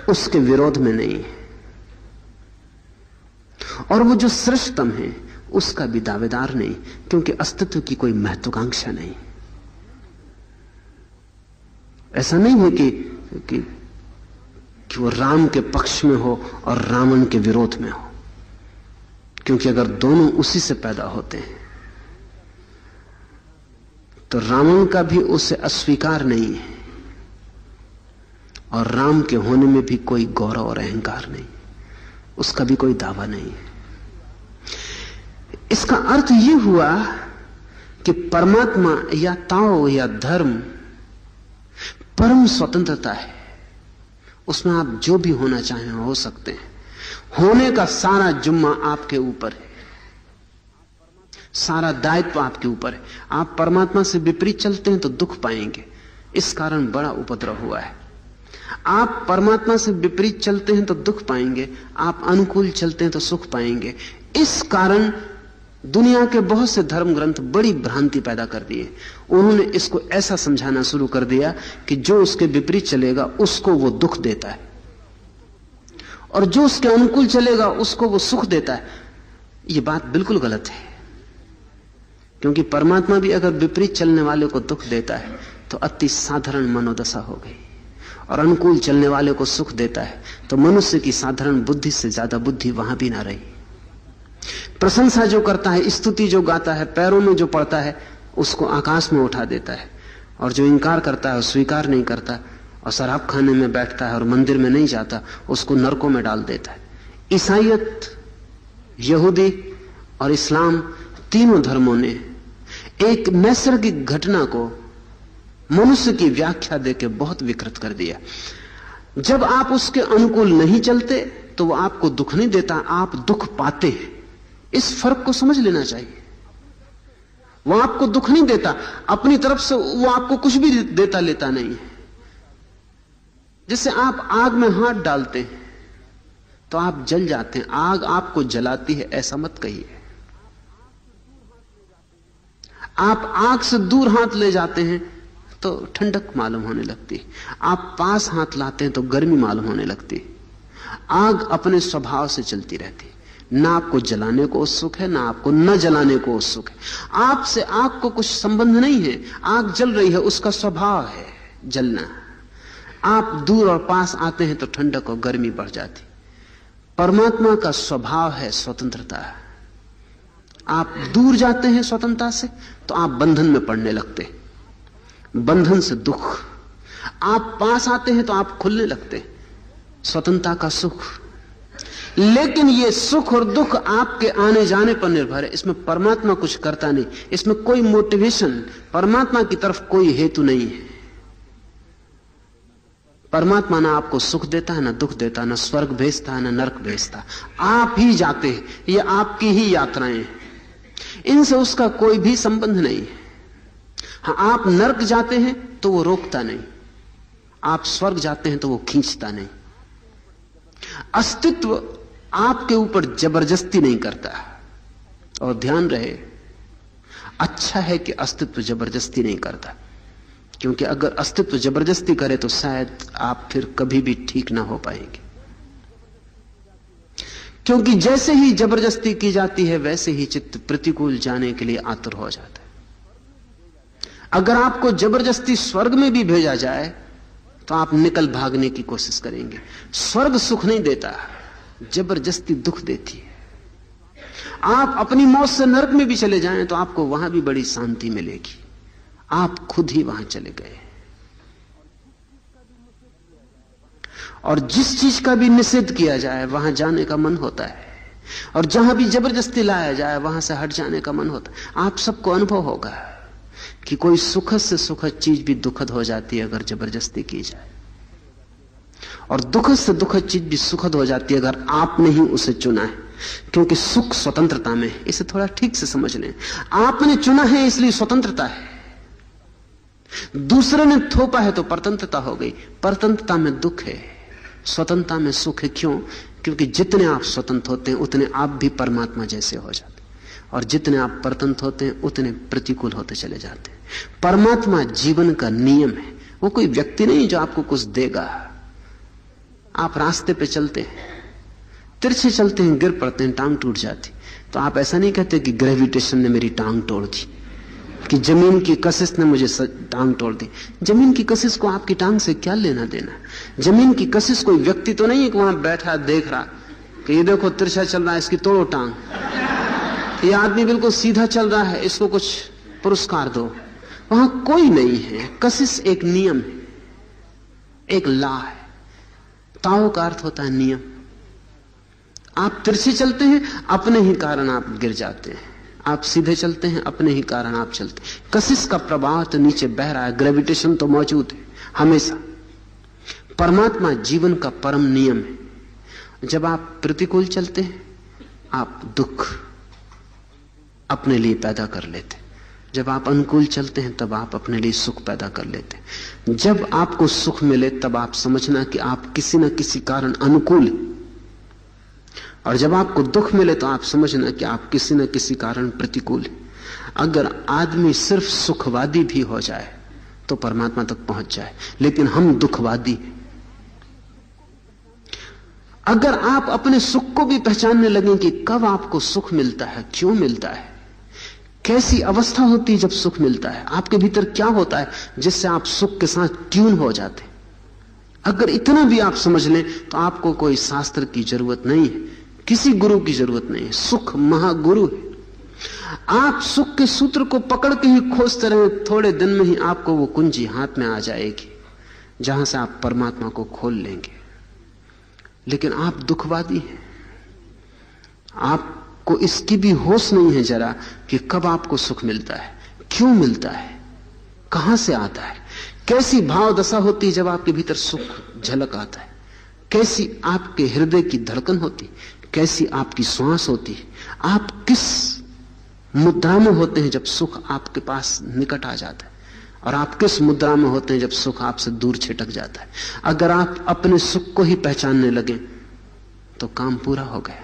उसके विरोध में नहीं है, और वो जो श्रेष्ठतम है उसका भी दावेदार नहीं, क्योंकि अस्तित्व की कोई महत्वाकांक्षा नहीं। ऐसा नहीं है कि वो राम के पक्ष में हो और रावण के विरोध में हो, क्योंकि अगर दोनों उसी से पैदा होते हैं तो रावण का भी उसे अस्वीकार नहीं है, और राम के होने में भी कोई गौरव और अहंकार नहीं, उसका भी कोई दावा नहीं है। इसका अर्थ यह हुआ कि परमात्मा या ताओ या धर्म परम स्वतंत्रता है। उसमें आप जो भी होना चाहें हो सकते हैं। होने का सारा जुम्मा आपके ऊपर है, सारा दायित्व आपके ऊपर है। आप परमात्मा से विपरीत चलते हैं तो दुख पाएंगे, इस कारण बड़ा उपद्रव हुआ है। आप परमात्मा से विपरीत चलते हैं तो दुख पाएंगे, आप अनुकूल चलते हैं तो सुख पाएंगे। इस कारण दुनिया के बहुत से धर्म ग्रंथ बड़ी भ्रांति पैदा कर दिए। उन्होंने इसको ऐसा समझाना शुरू कर दिया कि जो उसके विपरीत चलेगा उसको वो दुख देता है, और जो उसके अनुकूल चलेगा उसको वो सुख देता है। ये बात बिल्कुल गलत है, क्योंकि परमात्मा भी अगर विपरीत चलने वाले को दुख देता है तो अति साधारण मनोदशा हो गई, और अनुकूल चलने वाले को सुख देता है तो मनुष्य की साधारण बुद्धि से ज्यादा बुद्धि वहां भी ना रही। प्रशंसा जो करता है, स्तुति जो गाता है, पैरों में जो पड़ता है उसको आकाश में उठा देता है, और जो इनकार करता है, स्वीकार नहीं करता और शराब खाने में बैठता है और मंदिर में नहीं जाता, उसको नरकों में डाल देता है। ईसाइयत, यहूदी और इस्लाम, तीनों धर्मों ने एक नैसर्गिक घटना को मनुष्य की व्याख्या देकर बहुत विकृत कर दिया। जब आप उसके अनुकूल नहीं चलते तो वो आपको दुख नहीं देता, आप दुख पाते हैं। इस फर्क को समझ लेना चाहिए। वो आपको दुख नहीं देता, अपनी तरफ से वो आपको कुछ भी देता लेता नहीं है। जैसे आप आग में हाथ डालते हैं तो आप जल जाते हैं, आग आपको जलाती है, ऐसा मत कहिए। आप आग से दूर हाथ ले जाते हैं तो ठंडक मालूम होने लगती है, आप पास हाथ लाते हैं तो गर्मी मालूम होने लगती है। आग अपने स्वभाव से चलती रहती है, ना आपको जलाने को उत्सुक है, ना आपको न जलाने को उत्सुक है। आपसे आग को कुछ संबंध नहीं है, आग जल रही है, उसका स्वभाव है जलना। आप दूर और पास आते हैं तो ठंडक और गर्मी बढ़ जाती। परमात्मा का स्वभाव है स्वतंत्रता। आप दूर जाते हैं स्वतंत्रता से तो आप बंधन में पड़ने लगते, बंधन से दुख। आप पास आते हैं तो आप खुलने लगते, स्वतंत्रता का सुख। लेकिन ये सुख और दुख आपके आने जाने पर निर्भर है, इसमें परमात्मा कुछ करता नहीं, इसमें कोई मोटिवेशन, परमात्मा की तरफ कोई हेतु नहीं है। परमात्मा ना आपको सुख देता है, ना दुख देता, ना स्वर्ग भेजता है, ना नरक भेजता। आप ही जाते हैं, ये आपकी ही यात्राएं हैं, इनसे उसका कोई भी संबंध नहीं है। हाँ, आप नरक जाते हैं तो वो रोकता नहीं, आप स्वर्ग जाते हैं तो वो खींचता नहीं। अस्तित्व आपके ऊपर जबरदस्ती नहीं करता। और ध्यान रहे, अच्छा है कि अस्तित्व जबरदस्ती नहीं करता, क्योंकि अगर अस्तित्व जबरदस्ती करे तो शायद आप फिर कभी भी ठीक ना हो पाएंगे। क्योंकि जैसे ही जबरदस्ती की जाती है वैसे ही चित्त प्रतिकूल जाने के लिए आतुर हो जाता है। अगर आपको जबरदस्ती स्वर्ग में भी भेजा जाए तो आप निकल भागने की कोशिश करेंगे। स्वर्ग सुख नहीं देता, जबरदस्ती दुख देती है। आप अपनी मौत से नरक में भी चले जाएं तो आपको वहां भी बड़ी शांति मिलेगी, आप खुद ही वहां चले गए। और जिस चीज का भी निषेध किया जाए वहां जाने का मन होता है, और जहां भी जबरदस्ती लाया जाए वहां से हट जाने का मन होता है। आप सबको अनुभव होगा कि कोई सुखद से सुखद चीज भी दुखद हो जाती है अगर जबरदस्ती की जाए, और दुखद से दुखद चीज भी सुखद हो जाती है अगर आपने ही उसे चुना है। क्योंकि सुख स्वतंत्रता में है, इसे थोड़ा ठीक से समझ लें। आपने चुना है इसलिए स्वतंत्रता है, दूसरे ने थोपा है तो परतंत्रता हो गई। परतंत्रता में दुख है, स्वतंत्रता में सुख है। क्यों? क्योंकि जितने आप स्वतंत्र होते हैं उतने आप भी परमात्मा जैसे हो जाते हैं, और जितने आप परतंत्र होते हैं उतने प्रतिकूल होते चले जाते हैं। परमात्मा जीवन का नियम है, वो कोई व्यक्ति नहीं जो आपको कुछ देगा। आप रास्ते पे चलते हैं, तिरछे चलते हैं, गिर पड़ते हैं, टांग टूट जाती, तो आप ऐसा नहीं कहते कि ग्रेविटेशन ने मेरी टांग तोड़ दी, कि जमीन की कशिश ने मुझे टांग तोड़ दी। जमीन की कशिश को आपकी टांग से क्या लेना देना? जमीन की कशिश कोई व्यक्ति तो नहीं है कि वहां बैठा देख रहा कि ये देखो तिरछा चल रहा है, इसकी तोड़ो टांग, ये आदमी बिल्कुल सीधा चल रहा है, इसको कुछ पुरस्कार दो। वहां कोई नहीं है। कशिश एक नियम है, एक लॉ है। ताओ का अर्थ होता है नियम। आप तिरछे चलते हैं, अपने ही कारण आप गिर जाते हैं। आप सीधे चलते हैं, अपने ही कारण आप चलते हैं। कशिश का प्रभाव तो नीचे बह रहा है, ग्रेविटेशन तो मौजूद है हमेशा। परमात्मा जीवन का परम नियम है। जब आप प्रतिकूल चलते हैं आप दुख अपने लिए पैदा कर लेते, जब आप अनुकूल चलते हैं तब आप अपने लिए सुख पैदा कर लेते। जब आपको सुख मिले तब आप समझना कि आप किसी न किसी कारण अनुकूल हैं, और जब आपको दुख मिले तो आप समझना कि आप किसी न किसी कारण प्रतिकूल हैं। अगर आदमी सिर्फ सुखवादी भी हो जाए तो परमात्मा तक पहुंच जाए, लेकिन हम दुखवादी हैं। अगर आप अपने सुख को भी पहचानने लगे कि कब आपको सुख मिलता है, क्यों मिलता है, कैसी अवस्था होती है जब सुख मिलता है, आपके भीतर क्या होता है जिससे आप सुख के साथ ट्यून हो जाते हैं, अगर इतना भी आप समझ लें तो आपको कोई शास्त्र की जरूरत नहीं है, किसी गुरु की जरूरत नहीं है। सुख महागुरु है। आप सुख के सूत्र को पकड़ के ही खोजते रहे, थोड़े दिन में ही आपको वो कुंजी हाथ में आ जाएगी जहां से आप परमात्मा को खोल लेंगे। लेकिन आप दुखवादी हैं, आपको इसकी भी होश नहीं है जरा कि कब आपको सुख मिलता है, क्यों मिलता है, कहां से आता है, कैसी भाव दशा होती है जब आपके भीतर सुख झलक आता है, कैसी आपके हृदय की धड़कन होती, कैसी आपकी श्वास होती है, आप किस मुद्रा में होते हैं जब सुख आपके पास निकट आ जाता है, और आप किस मुद्रा में होते हैं जब सुख आपसे दूर छिटक जाता है। अगर आप अपने सुख को ही पहचानने लगे तो काम पूरा हो गया।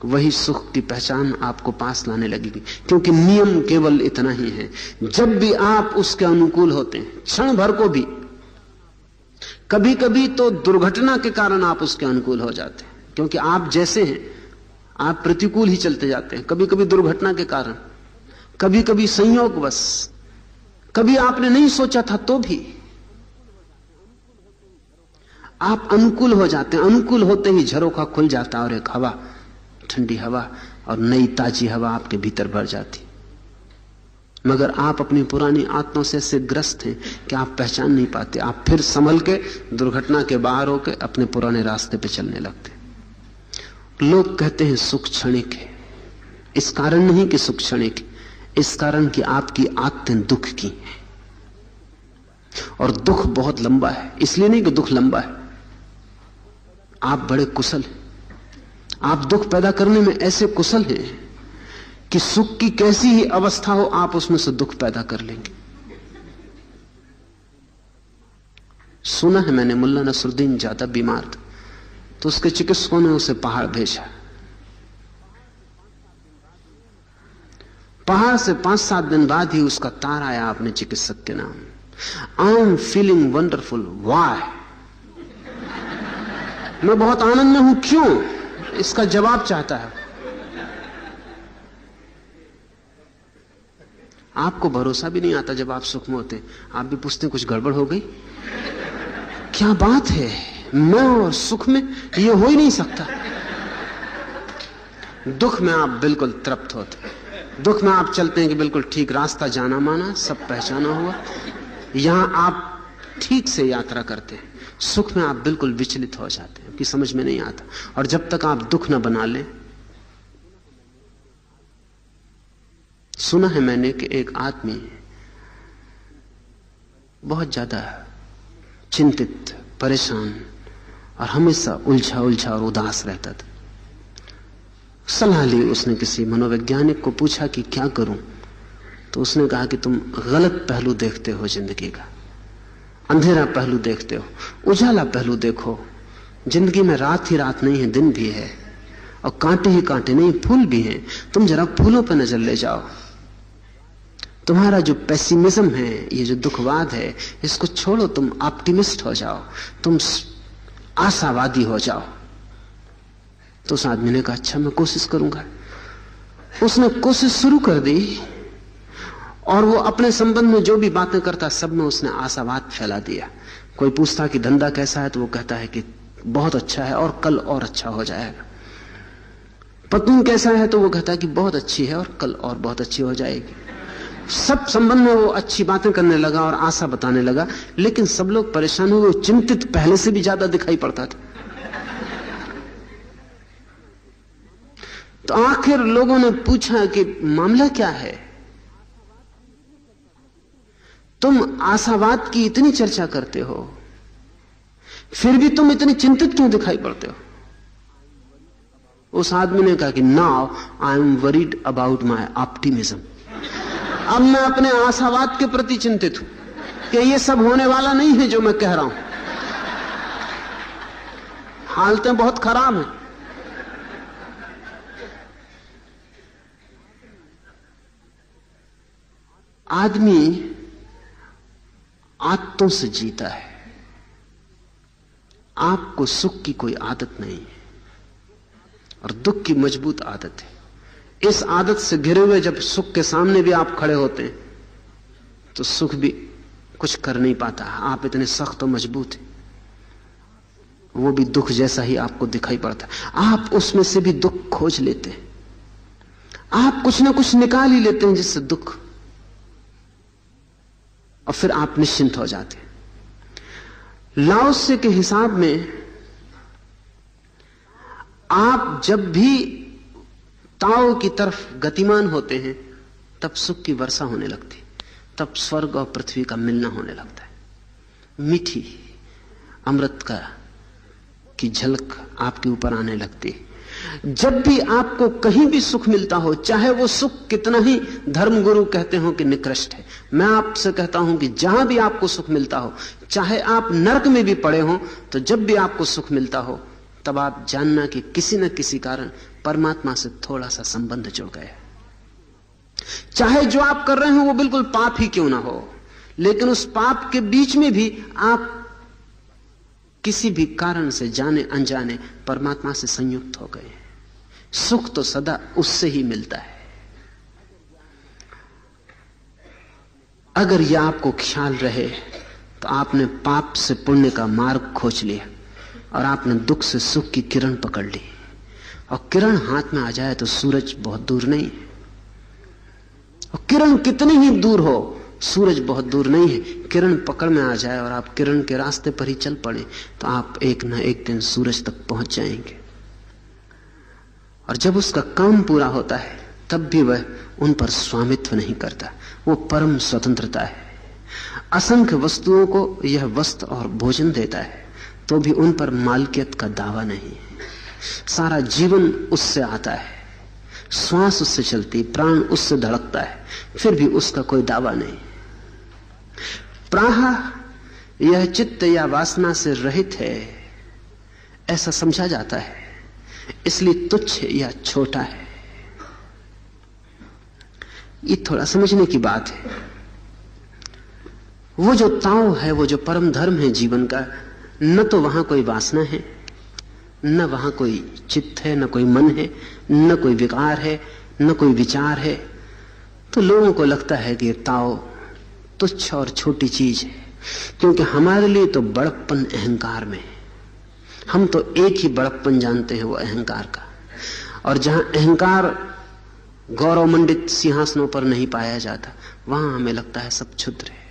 वही सुख की पहचान आपको पास लाने लगेगी, क्योंकि नियम केवल इतना ही है। जब भी आप उसके अनुकूल होते हैं, क्षण भर को भी, कभी कभी तो दुर्घटना के कारण आप उसके अनुकूल हो जाते हैं, क्योंकि आप जैसे हैं आप प्रतिकूल ही चलते जाते हैं। कभी कभी दुर्घटना के कारण, कभी कभी संयोगवश, कभी आपने नहीं सोचा था तो भी आप अनुकूल हो जाते हैं। अनुकूल होते ही झरोखा खुल जाता है और एक हवा, ठंडी हवा और नई ताजी हवा आपके भीतर भर जाती। मगर आप अपनी पुरानी आत्माओं से ऐसे ग्रस्त हैं कि आप पहचान नहीं पाते। आप फिर संभल के दुर्घटना के बाहर होकर अपने पुराने रास्ते पे चलने लगते। लोग कहते हैं सुख क्षणिक है, इस कारण नहीं कि सुख क्षणिक है, इस कारण कि आपकी आदतें दुख की हैं, और दुख बहुत लंबा है। इसलिए नहीं कि दुख लंबा है, आप बड़े कुशल हैं, आप दुख पैदा करने में ऐसे कुशल हैं कि सुख की कैसी ही अवस्था हो आप उसमें से दुख पैदा कर लेंगे। सुना है मैंने मुल्ला नसरुद्दीन ज्यादा बीमार था तो उसके चिकित्सकों ने उसे पहाड़ भेजा। पहाड़ से 5-7 दिन बाद ही उसका तार आया अपने चिकित्सक के नाम, I am feeling wonderful, why, मैं बहुत आनंद में हूं, क्यों? इसका जवाब चाहता है। आपको भरोसा भी नहीं आता जब आप सुख में होते, आप भी पूछते हैं कुछ गड़बड़ हो गई, क्या बात है, मैं और सुख में ये हो ही नहीं सकता। दुख में आप बिल्कुल तृप्त होते, दुख में आप चलते हैं कि बिल्कुल ठीक रास्ता, जाना माना, सब पहचाना हुआ, यहां आप ठीक से यात्रा करते हैं। सुख में आप बिल्कुल विचलित हो जाते हैं कि समझ में नहीं आता। और जब तक आप दुख न बना लें, सुना है मैंने कि एक आदमी बहुत ज्यादा चिंतित, परेशान और हमेशा उलझा उलझा और उदास रहता था। सलाह ली उसने, किसी मनोवैज्ञानिक को पूछा कि क्या करूं, तो उसने कहा कि तुम गलत पहलू देखते हो जिंदगी का, अंधेरा पहलू देखते हो, उजाला पहलू देखो। जिंदगी में रात ही रात नहीं है, दिन भी है, और कांटे ही कांटे नहीं, फूल भी हैं। तुम जरा फूलों पर नजर ले जाओ। तुम्हारा जो पेसिमिज्म है, ये जो दुखवाद है, इसको छोड़ो, तुम ऑप्टिमिस्ट हो जाओ, तुम आशावादी हो जाओ। तो उस आदमी ने कहा अच्छा मैं कोशिश करूंगा। उसने कोशिश शुरू कर दी और वो अपने संबंध में जो भी बातें करता सब में उसने आशावाद फैला दिया। कोई पूछता कि धंधा कैसा है तो वो कहता है कि बहुत अच्छा है और कल और अच्छा हो जाएगा। पत्नी कैसा है तो वो कहता है कि बहुत अच्छी है और कल और बहुत अच्छी हो जाएगी। सब संबंध में वो अच्छी बातें करने लगा और आशा बताने लगा, लेकिन सब लोग परेशान हुए। वो चिंतित पहले से भी ज्यादा दिखाई पड़ता था। तो आखिर लोगों ने पूछा कि मामला क्या है, तुम आशावाद की इतनी चर्चा करते हो, फिर भी तुम इतने चिंतित क्यों दिखाई पड़ते हो? उस आदमी ने कहा कि now I am worried about my optimism. अब मैं अपने आशावाद के प्रति चिंतित हूं कि ये सब होने वाला नहीं है जो मैं कह रहा हूं। हालतें बहुत खराब हैं। आदमी आदतों से जीता है। आपको सुख की कोई आदत नहीं है और दुख की मजबूत आदत है। इस आदत से घिरे हुए जब सुख के सामने भी आप खड़े होते हैं तो सुख भी कुछ कर नहीं पाता। आप इतने सख्त और मजबूत हैं, वो भी दुख जैसा ही आपको दिखाई पड़ता है। आप उसमें से भी दुख खोज लेते हैं, आप कुछ ना कुछ निकाल ही लेते हैं जिससे दुख, और फिर आप निश्चिंत हो जाते हैं। लाओसे के हिसाब में आप जब भी ताओ की तरफ गतिमान होते हैं तब सुख की वर्षा होने लगती, तब स्वर्ग और पृथ्वी का मिलना होने लगता है। मीठी अमृत का की झलक आपके ऊपर आने लगती है। जब भी आपको कहीं भी सुख मिलता हो, चाहे वो सुख कितना ही धर्मगुरु कहते हो कि निकृष्ट है, मैं आपसे कहता हूं कि जहां भी आपको सुख मिलता हो, चाहे आप नरक में भी पड़े हो, तो जब भी आपको सुख मिलता हो तब आप जानना कि किसी न किसी कारण परमात्मा से थोड़ा सा संबंध जुड़ गया। चाहे जो आप कर रहे हो वो बिल्कुल पाप ही क्यों ना हो, लेकिन उस पाप के बीच में भी आप किसी भी कारण से जाने अनजाने परमात्मा से संयुक्त हो गए। सुख तो सदा उससे ही मिलता है। अगर यह आपको ख्याल रहे तो आपने पाप से पुण्य का मार्ग खोज लिया और आपने दुख से सुख की किरण पकड़ ली। और किरण हाथ में आ जाए तो सूरज बहुत दूर नहीं है, और किरण कितनी ही दूर हो सूरज बहुत दूर नहीं है। किरण पकड़ में आ जाए और आप किरण के रास्ते पर ही चल पड़े तो आप एक न एक दिन सूरज तक पहुंच जाएंगे। और जब उसका काम पूरा होता है तब भी वह उन पर स्वामित्व नहीं करता, वो परम स्वतंत्रता है। असंख्य वस्तुओं को यह वस्त्र और भोजन देता है तो भी उन पर मालिकियत का दावा नहीं है। सारा जीवन उससे आता है, श्वास उससे चलती, प्राण उससे धड़कता है, फिर भी उसका कोई दावा नहीं। प्राह यह चित्त या वासना से रहित है, ऐसा समझा जाता है, इसलिए तुच्छ या छोटा है। ये थोड़ा समझने की बात है। वो जो ताओ है, वो जो परम धर्म है जीवन का, न तो वहां कोई वासना है, न वहां कोई चित्त है, न कोई मन है, न कोई विकार है, न कोई विचार है। तो लोगों को लगता है कि ताओ तुच्छ और छोटी चीज है, क्योंकि हमारे लिए तो बड़प्पन अहंकार में है। हम तो एक ही बड़प्पन जानते हैं, वो अहंकार का। और जहां अहंकार गौरवमंडित सिंहासनों पर नहीं पाया जाता, वहां हमें लगता है सब क्षुद्र है।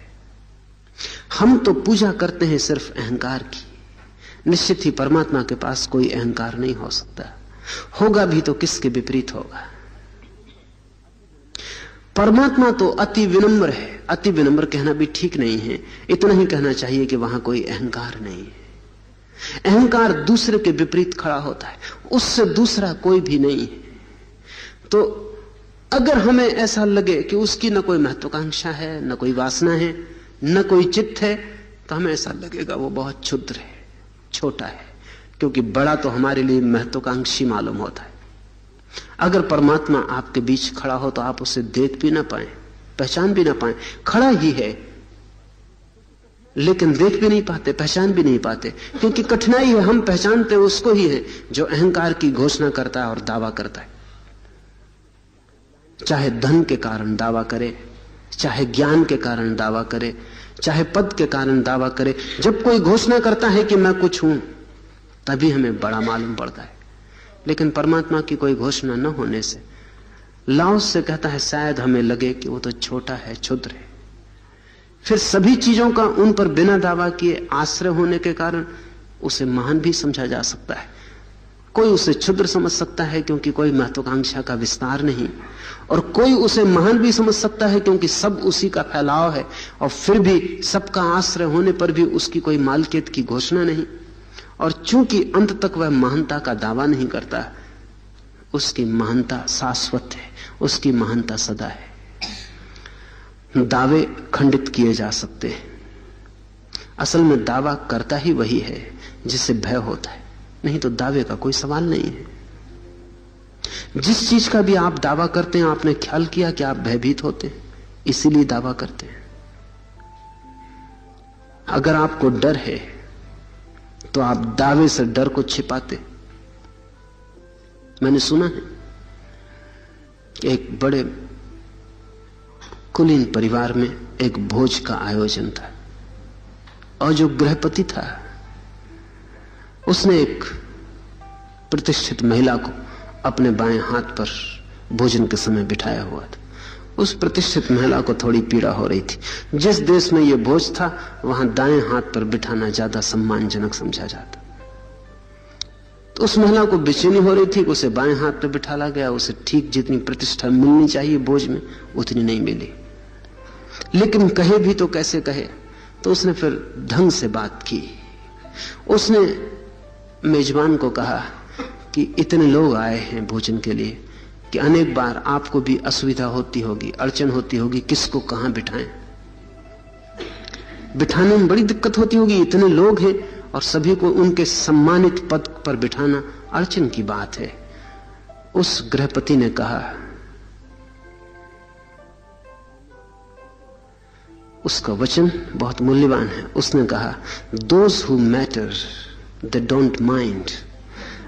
हम तो पूजा करते हैं सिर्फ अहंकार की। निश्चित ही परमात्मा के पास कोई अहंकार नहीं हो सकता, होगा भी तो किसके विपरीत होगा। परमात्मा तो अति विनम्र है। अति विनम्र कहना भी ठीक नहीं है, इतना ही कहना चाहिए कि वहां कोई अहंकार नहीं है। अहंकार दूसरे के विपरीत खड़ा होता है, उससे दूसरा कोई भी नहीं है। तो अगर हमें ऐसा लगे कि उसकी न कोई महत्वाकांक्षा है, न कोई वासना है, न कोई चित्त है, तो हमें ऐसा लगेगा वो बहुत क्षुद्र है, छोटा है, क्योंकि बड़ा तो हमारे लिए महत्वाकांक्षी मालूम होता है। अगर परमात्मा आपके बीच खड़ा हो तो आप उसे देख भी ना पाए, पहचान भी ना पाए। खड़ा ही है लेकिन देख भी नहीं पाते, पहचान भी नहीं पाते, क्योंकि कठिनाई है। हम पहचानते उसको ही है जो अहंकार की घोषणा करता है और दावा करता है। चाहे धन के कारण दावा करे, चाहे ज्ञान के कारण दावा करे, चाहे पद के कारण दावा करे, जब कोई घोषणा करता है कि मैं कुछ हूं, तभी हमें बड़ा मालूम पड़ता है। लेकिन परमात्मा की कोई घोषणा न होने से लाओस से कहता है शायद हमें लगे कि वो तो छोटा है, क्षुद्र है। फिर सभी चीजों का उन पर बिना दावा किए आश्रय होने के कारण उसे महान भी समझा जा सकता है। कोई उसे क्षुद्र समझ सकता है क्योंकि कोई महत्वाकांक्षा का विस्तार नहीं, और कोई उसे महान भी समझ सकता है क्योंकि सब उसी का फैलाव है, और फिर भी सबका आश्रय होने पर भी उसकी कोई मालकियत की घोषणा नहीं। और चूंकि अंत तक वह महानता का दावा नहीं करता, उसकी महानता शाश्वत है, उसकी महानता सदा है। दावे खंडित किए जा सकते हैं, असल में दावा करता ही वही है जिससे भय होता है, नहीं तो दावे का कोई सवाल नहीं है। जिस चीज का भी आप दावा करते हैं, आपने ख्याल किया कि आप भयभीत होते हैं, इसीलिए दावा करते हैं। अगर आपको डर है तो आप दावे से डर को छिपाते। मैंने सुना है कि एक बड़े कुलीन परिवार में एक भोज का आयोजन था, और जो गृहपति था उसने एक प्रतिष्ठित महिला को अपने बाएं हाथ पर भोजन के समय बिठाया हुआ था। उस प्रतिष्ठित महिला को थोड़ी पीड़ा हो रही थी। जिस देश में यह भोज था वहां दाएं हाथ पर बिठाना ज्यादा सम्मानजनक समझा जाता। तो उस महिला को बेचैनी हो रही थी कि उसे बाएं हाथ पर बिठाला गया। उसे ठीक जितनी प्रतिष्ठा मिलनी चाहिए भोज में उतनी नहीं मिली। लेकिन कहे भी तो कैसे कहे, तो उसने फिर ढंग से बात की। उसने मेजबान को कहा कि इतने लोग आए हैं भोजन के लिए कि अनेक बार आपको भी असुविधा होती होगी, अड़चन होती होगी, किसको कहां बिठाएं। बिठाने में बड़ी दिक्कत होती होगी, इतने लोग हैं और सभी को उनके सम्मानित पद पर बिठाना अड़चन की बात है। उस गृहपति ने कहा, उसका वचन बहुत मूल्यवान है। उसने कहा, those who matter they don't mind,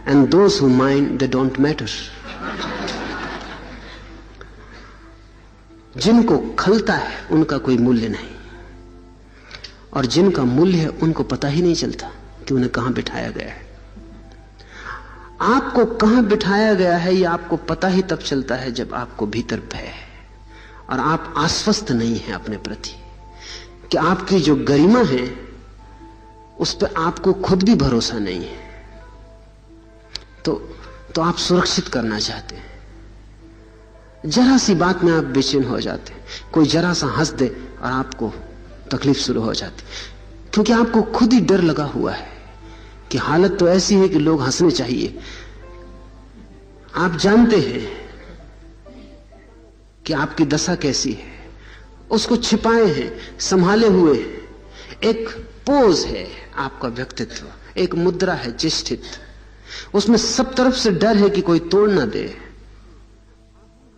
and those who mind they don't matter. जिनको खलता है उनका कोई मूल्य नहीं, और जिनका मूल्य है उनको पता ही नहीं चलता कि उन्हें कहां बिठाया गया है। आपको कहां बिठाया गया है यह आपको पता ही तब चलता है जब आपको भीतर भय है और आप आश्वस्त नहीं हैं अपने प्रति कि आपकी जो गरिमा है उस पर आपको खुद भी भरोसा नहीं है। तो आप सुरक्षित करना चाहते हैं। जरा सी बात में आप बेचैन हो जाते हैं, कोई जरा सा हंस दे और आपको तकलीफ शुरू हो जाती, क्योंकि आपको खुद ही डर लगा हुआ है कि हालत तो ऐसी है कि लोग हंसने चाहिए। आप जानते हैं कि आपकी दशा कैसी है, उसको छिपाए हैं, संभाले हुए हैं। एक पोज है आपका व्यक्तित्व, एक मुद्रा है चेष्टित। उसमें सब तरफ से डर है कि कोई तोड़ ना दे।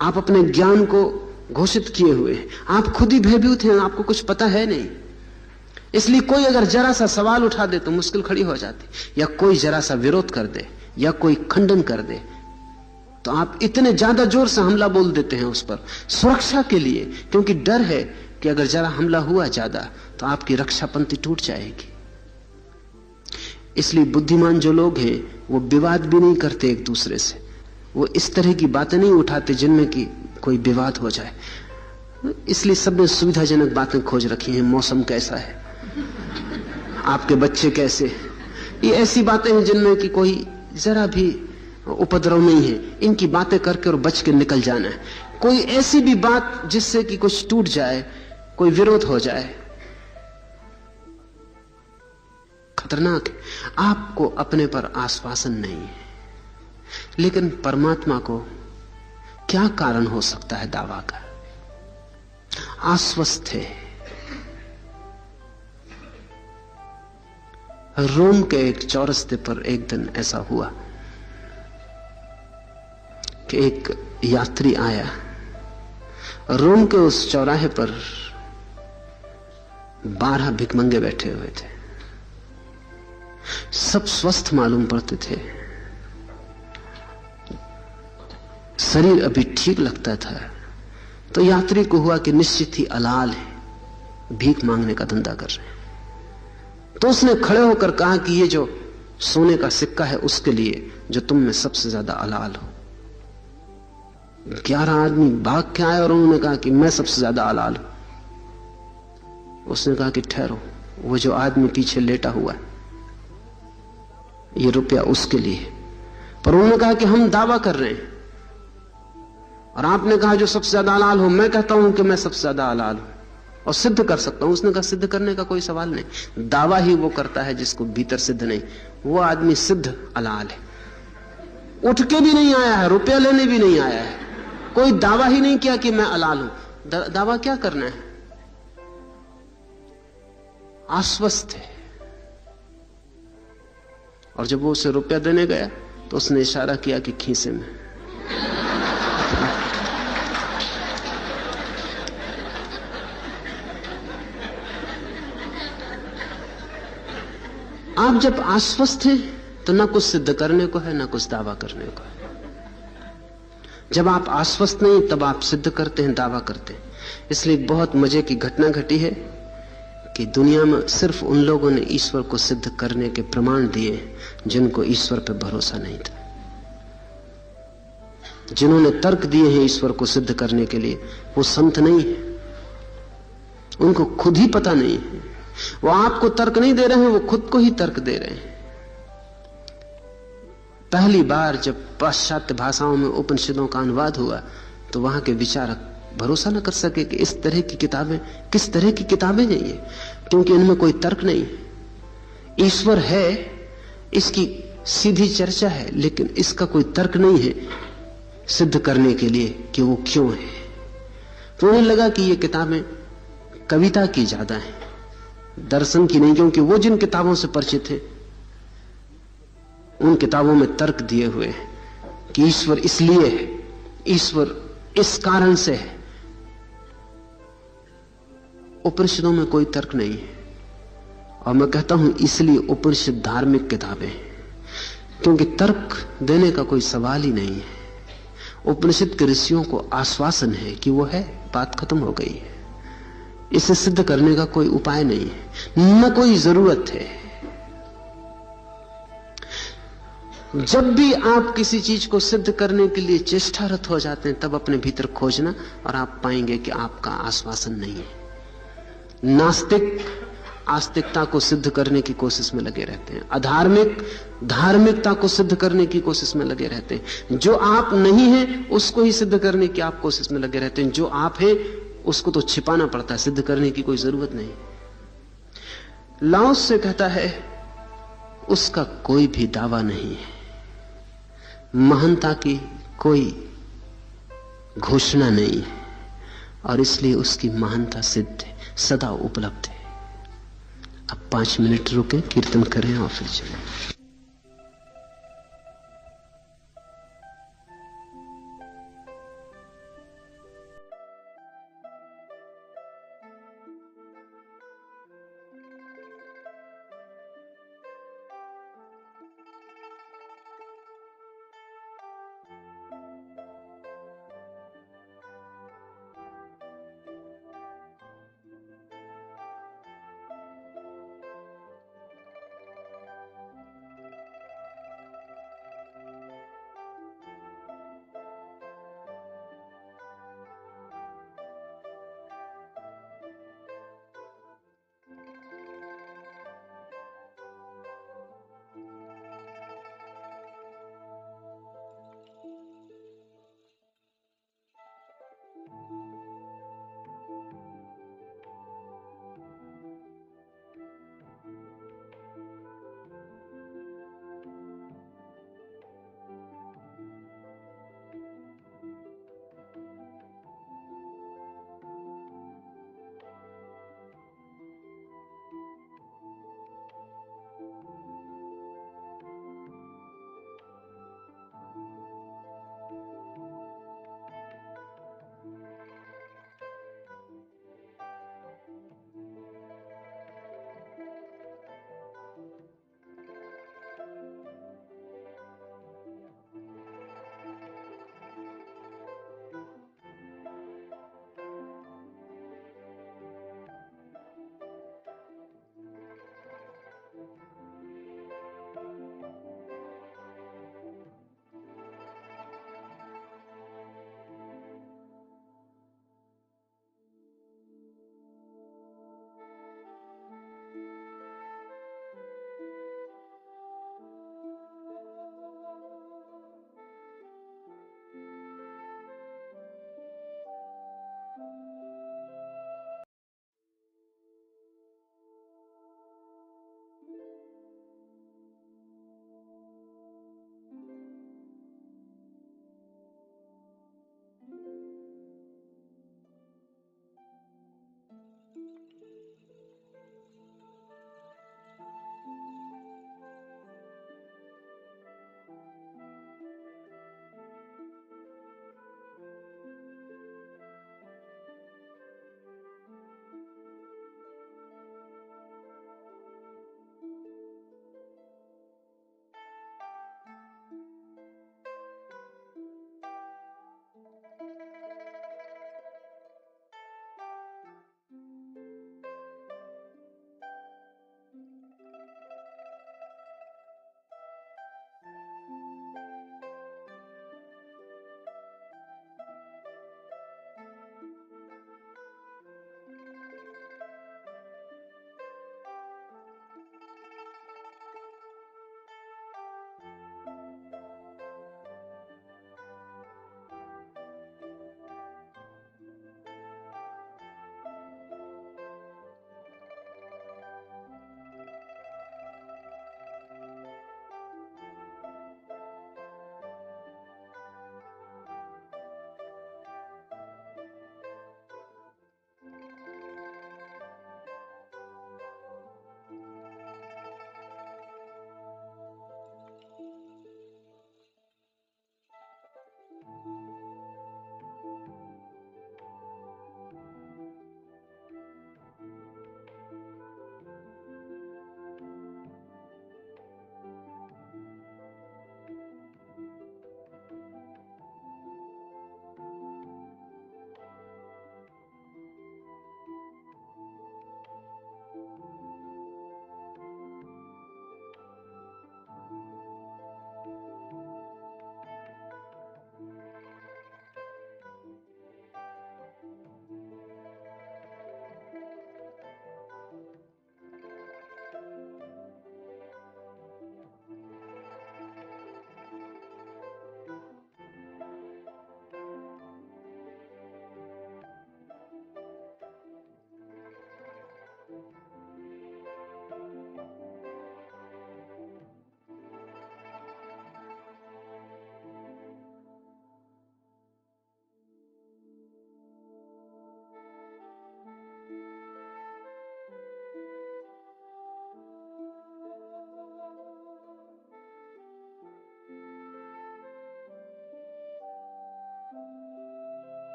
आप अपने ज्ञान को घोषित किए हुए हैं, आप खुद ही भयभीत हैं, आपको कुछ पता है नहीं। इसलिए कोई अगर जरा सा सवाल उठा दे तो मुश्किल खड़ी हो जाती, या कोई जरा सा विरोध कर दे या कोई खंडन कर दे तो आप इतने ज्यादा जोर से हमला बोल देते हैं उस पर, सुरक्षा के लिए, क्योंकि डर है कि अगर जरा हमला हुआ ज्यादा तो आपकी रक्षा पंक्ति टूट जाएगी। इसलिए बुद्धिमान जो लोग हैं वो विवाद भी नहीं करते एक दूसरे से, वो इस तरह की बातें नहीं उठाते जिनमें कि कोई विवाद हो जाए। इसलिए सबने सुविधाजनक बातें खोज रखी हैं, मौसम कैसा है, आपके बच्चे कैसे, ये ऐसी बातें हैं जिनमें कि कोई जरा भी उपद्रव नहीं है। इनकी बातें करके और बच के निकल जाना है। कोई ऐसी भी बात जिससे कि कुछ टूट जाए, कोई विरोध हो जाए, खतरनाक है। आपको अपने पर आश्वासन नहीं है, लेकिन परमात्मा को क्या कारण हो सकता है दावा का? आश्वस्त है। रोम के एक चौरस्ते पर एक दिन ऐसा हुआ कि एक यात्री आया। रोम के उस चौराहे पर 12 भिखमंगे बैठे हुए थे। सब स्वस्थ मालूम पड़ते थे, शरीर अभी ठीक लगता था। तो यात्री को हुआ कि निश्चित ही अलाल है, भीख मांगने का धंधा कर रहे हैं। तो उसने खड़े होकर कहा कि ये जो सोने का सिक्का है उसके लिए जो तुम में सबसे ज्यादा अलाल हो। 11 आदमी भाग के आए और उन्होंने कहा कि मैं सबसे ज्यादा अलाल हूं। उसने कहा कि ठहरो, वो जो आदमी पीछे लेटा हुआ है ये रुपया उसके लिए। पर उन्होंने कहा कि हम दावा कर रहे हैं और आपने कहा जो सबसे ज्यादा अलाल हो। मैं कहता हूं कि मैं सबसे ज्यादा अलाल हूं और सिद्ध कर सकता हूं। उसने कहा सिद्ध करने का कोई सवाल नहीं, दावा ही वो करता है जिसको भीतर सिद्ध नहीं। वो आदमी सिद्ध अलाल है, उठ के भी नहीं आया है, रुपया लेने भी नहीं आया है, कोई दावा ही नहीं किया कि मैं अलाल हूं। दावा क्या करना है? आश्वस्त है। और जब वो उसे रुपया देने गया तो उसने इशारा किया कि खीसे में। आप जब आश्वस्त हैं तो ना कुछ सिद्ध करने को है ना कुछ दावा करने को है। जब आप आश्वस्त नहीं तब आप सिद्ध करते हैं, दावा करते हैं। इसलिए बहुत मजे की घटना घटी है कि दुनिया में सिर्फ उन लोगों ने ईश्वर को सिद्ध करने के प्रमाण दिए जिनको ईश्वर पर भरोसा नहीं था। जिन्होंने तर्क दिए हैं ईश्वर को सिद्ध करने के लिए वो संत नहीं है, उनको खुद ही पता नहीं है। वो आपको तर्क नहीं दे रहे हैं, वो खुद को ही तर्क दे रहे हैं। पहली बार जब पाश्चात्य भाषाओं में उपनिषदों का अनुवाद हुआ तो वहां के विचारक भरोसा न कर सके कि इस तरह की किताबें किस तरह की किताबें हैं ये, क्योंकि इनमें कोई तर्क नहीं है। ईश्वर है इसकी सीधी चर्चा है, लेकिन इसका कोई तर्क नहीं है सिद्ध करने के लिए कि वो क्यों है। तो उन्हें लगा कि ये किताबें कविता की ज्यादा हैं, दर्शन की नहीं, क्योंकि वो जिन किताबों से परिचित थे उन किताबों में तर्क दिए हुए हैं कि ईश्वर इसलिए है, ईश्वर इस कारण से है। उपनिषदों में कोई तर्क नहीं है। और मैं कहता हूं इसलिए उपनिषद धार्मिक किताबें हैं, क्योंकि तर्क देने का कोई सवाल ही नहीं है। उपनिषद के ऋषियों को आश्वासन है कि वो है, बात खत्म हो गई है। इसे सिद्ध करने का कोई उपाय नहीं है, न कोई जरूरत है। जब भी आप किसी चीज को सिद्ध करने के लिए चेष्टारत हो जाते हैं तब अपने भीतर खोजना और आप पाएंगे कि आपका आश्वासन नहीं है। नास्तिक आस्तिकता को सिद्ध करने की कोशिश में लगे रहते हैं, अधार्मिक धार्मिकता को सिद्ध करने की कोशिश में लगे रहते हैं। जो आप नहीं हैं उसको ही सिद्ध करने की आप कोशिश में लगे रहते हैं। जो आप हैं उसको तो छिपाना पड़ता है, सिद्ध करने की कोई जरूरत नहीं। लाओस से कहता है उसका कोई भी दावा नहीं है, महानता की कोई घोषणा नहीं है, और इसलिए उसकी महानता सिद्ध है, सदा उपलब्ध है। अब 5 मिनट रुके, कीर्तन करें और फिर चलें।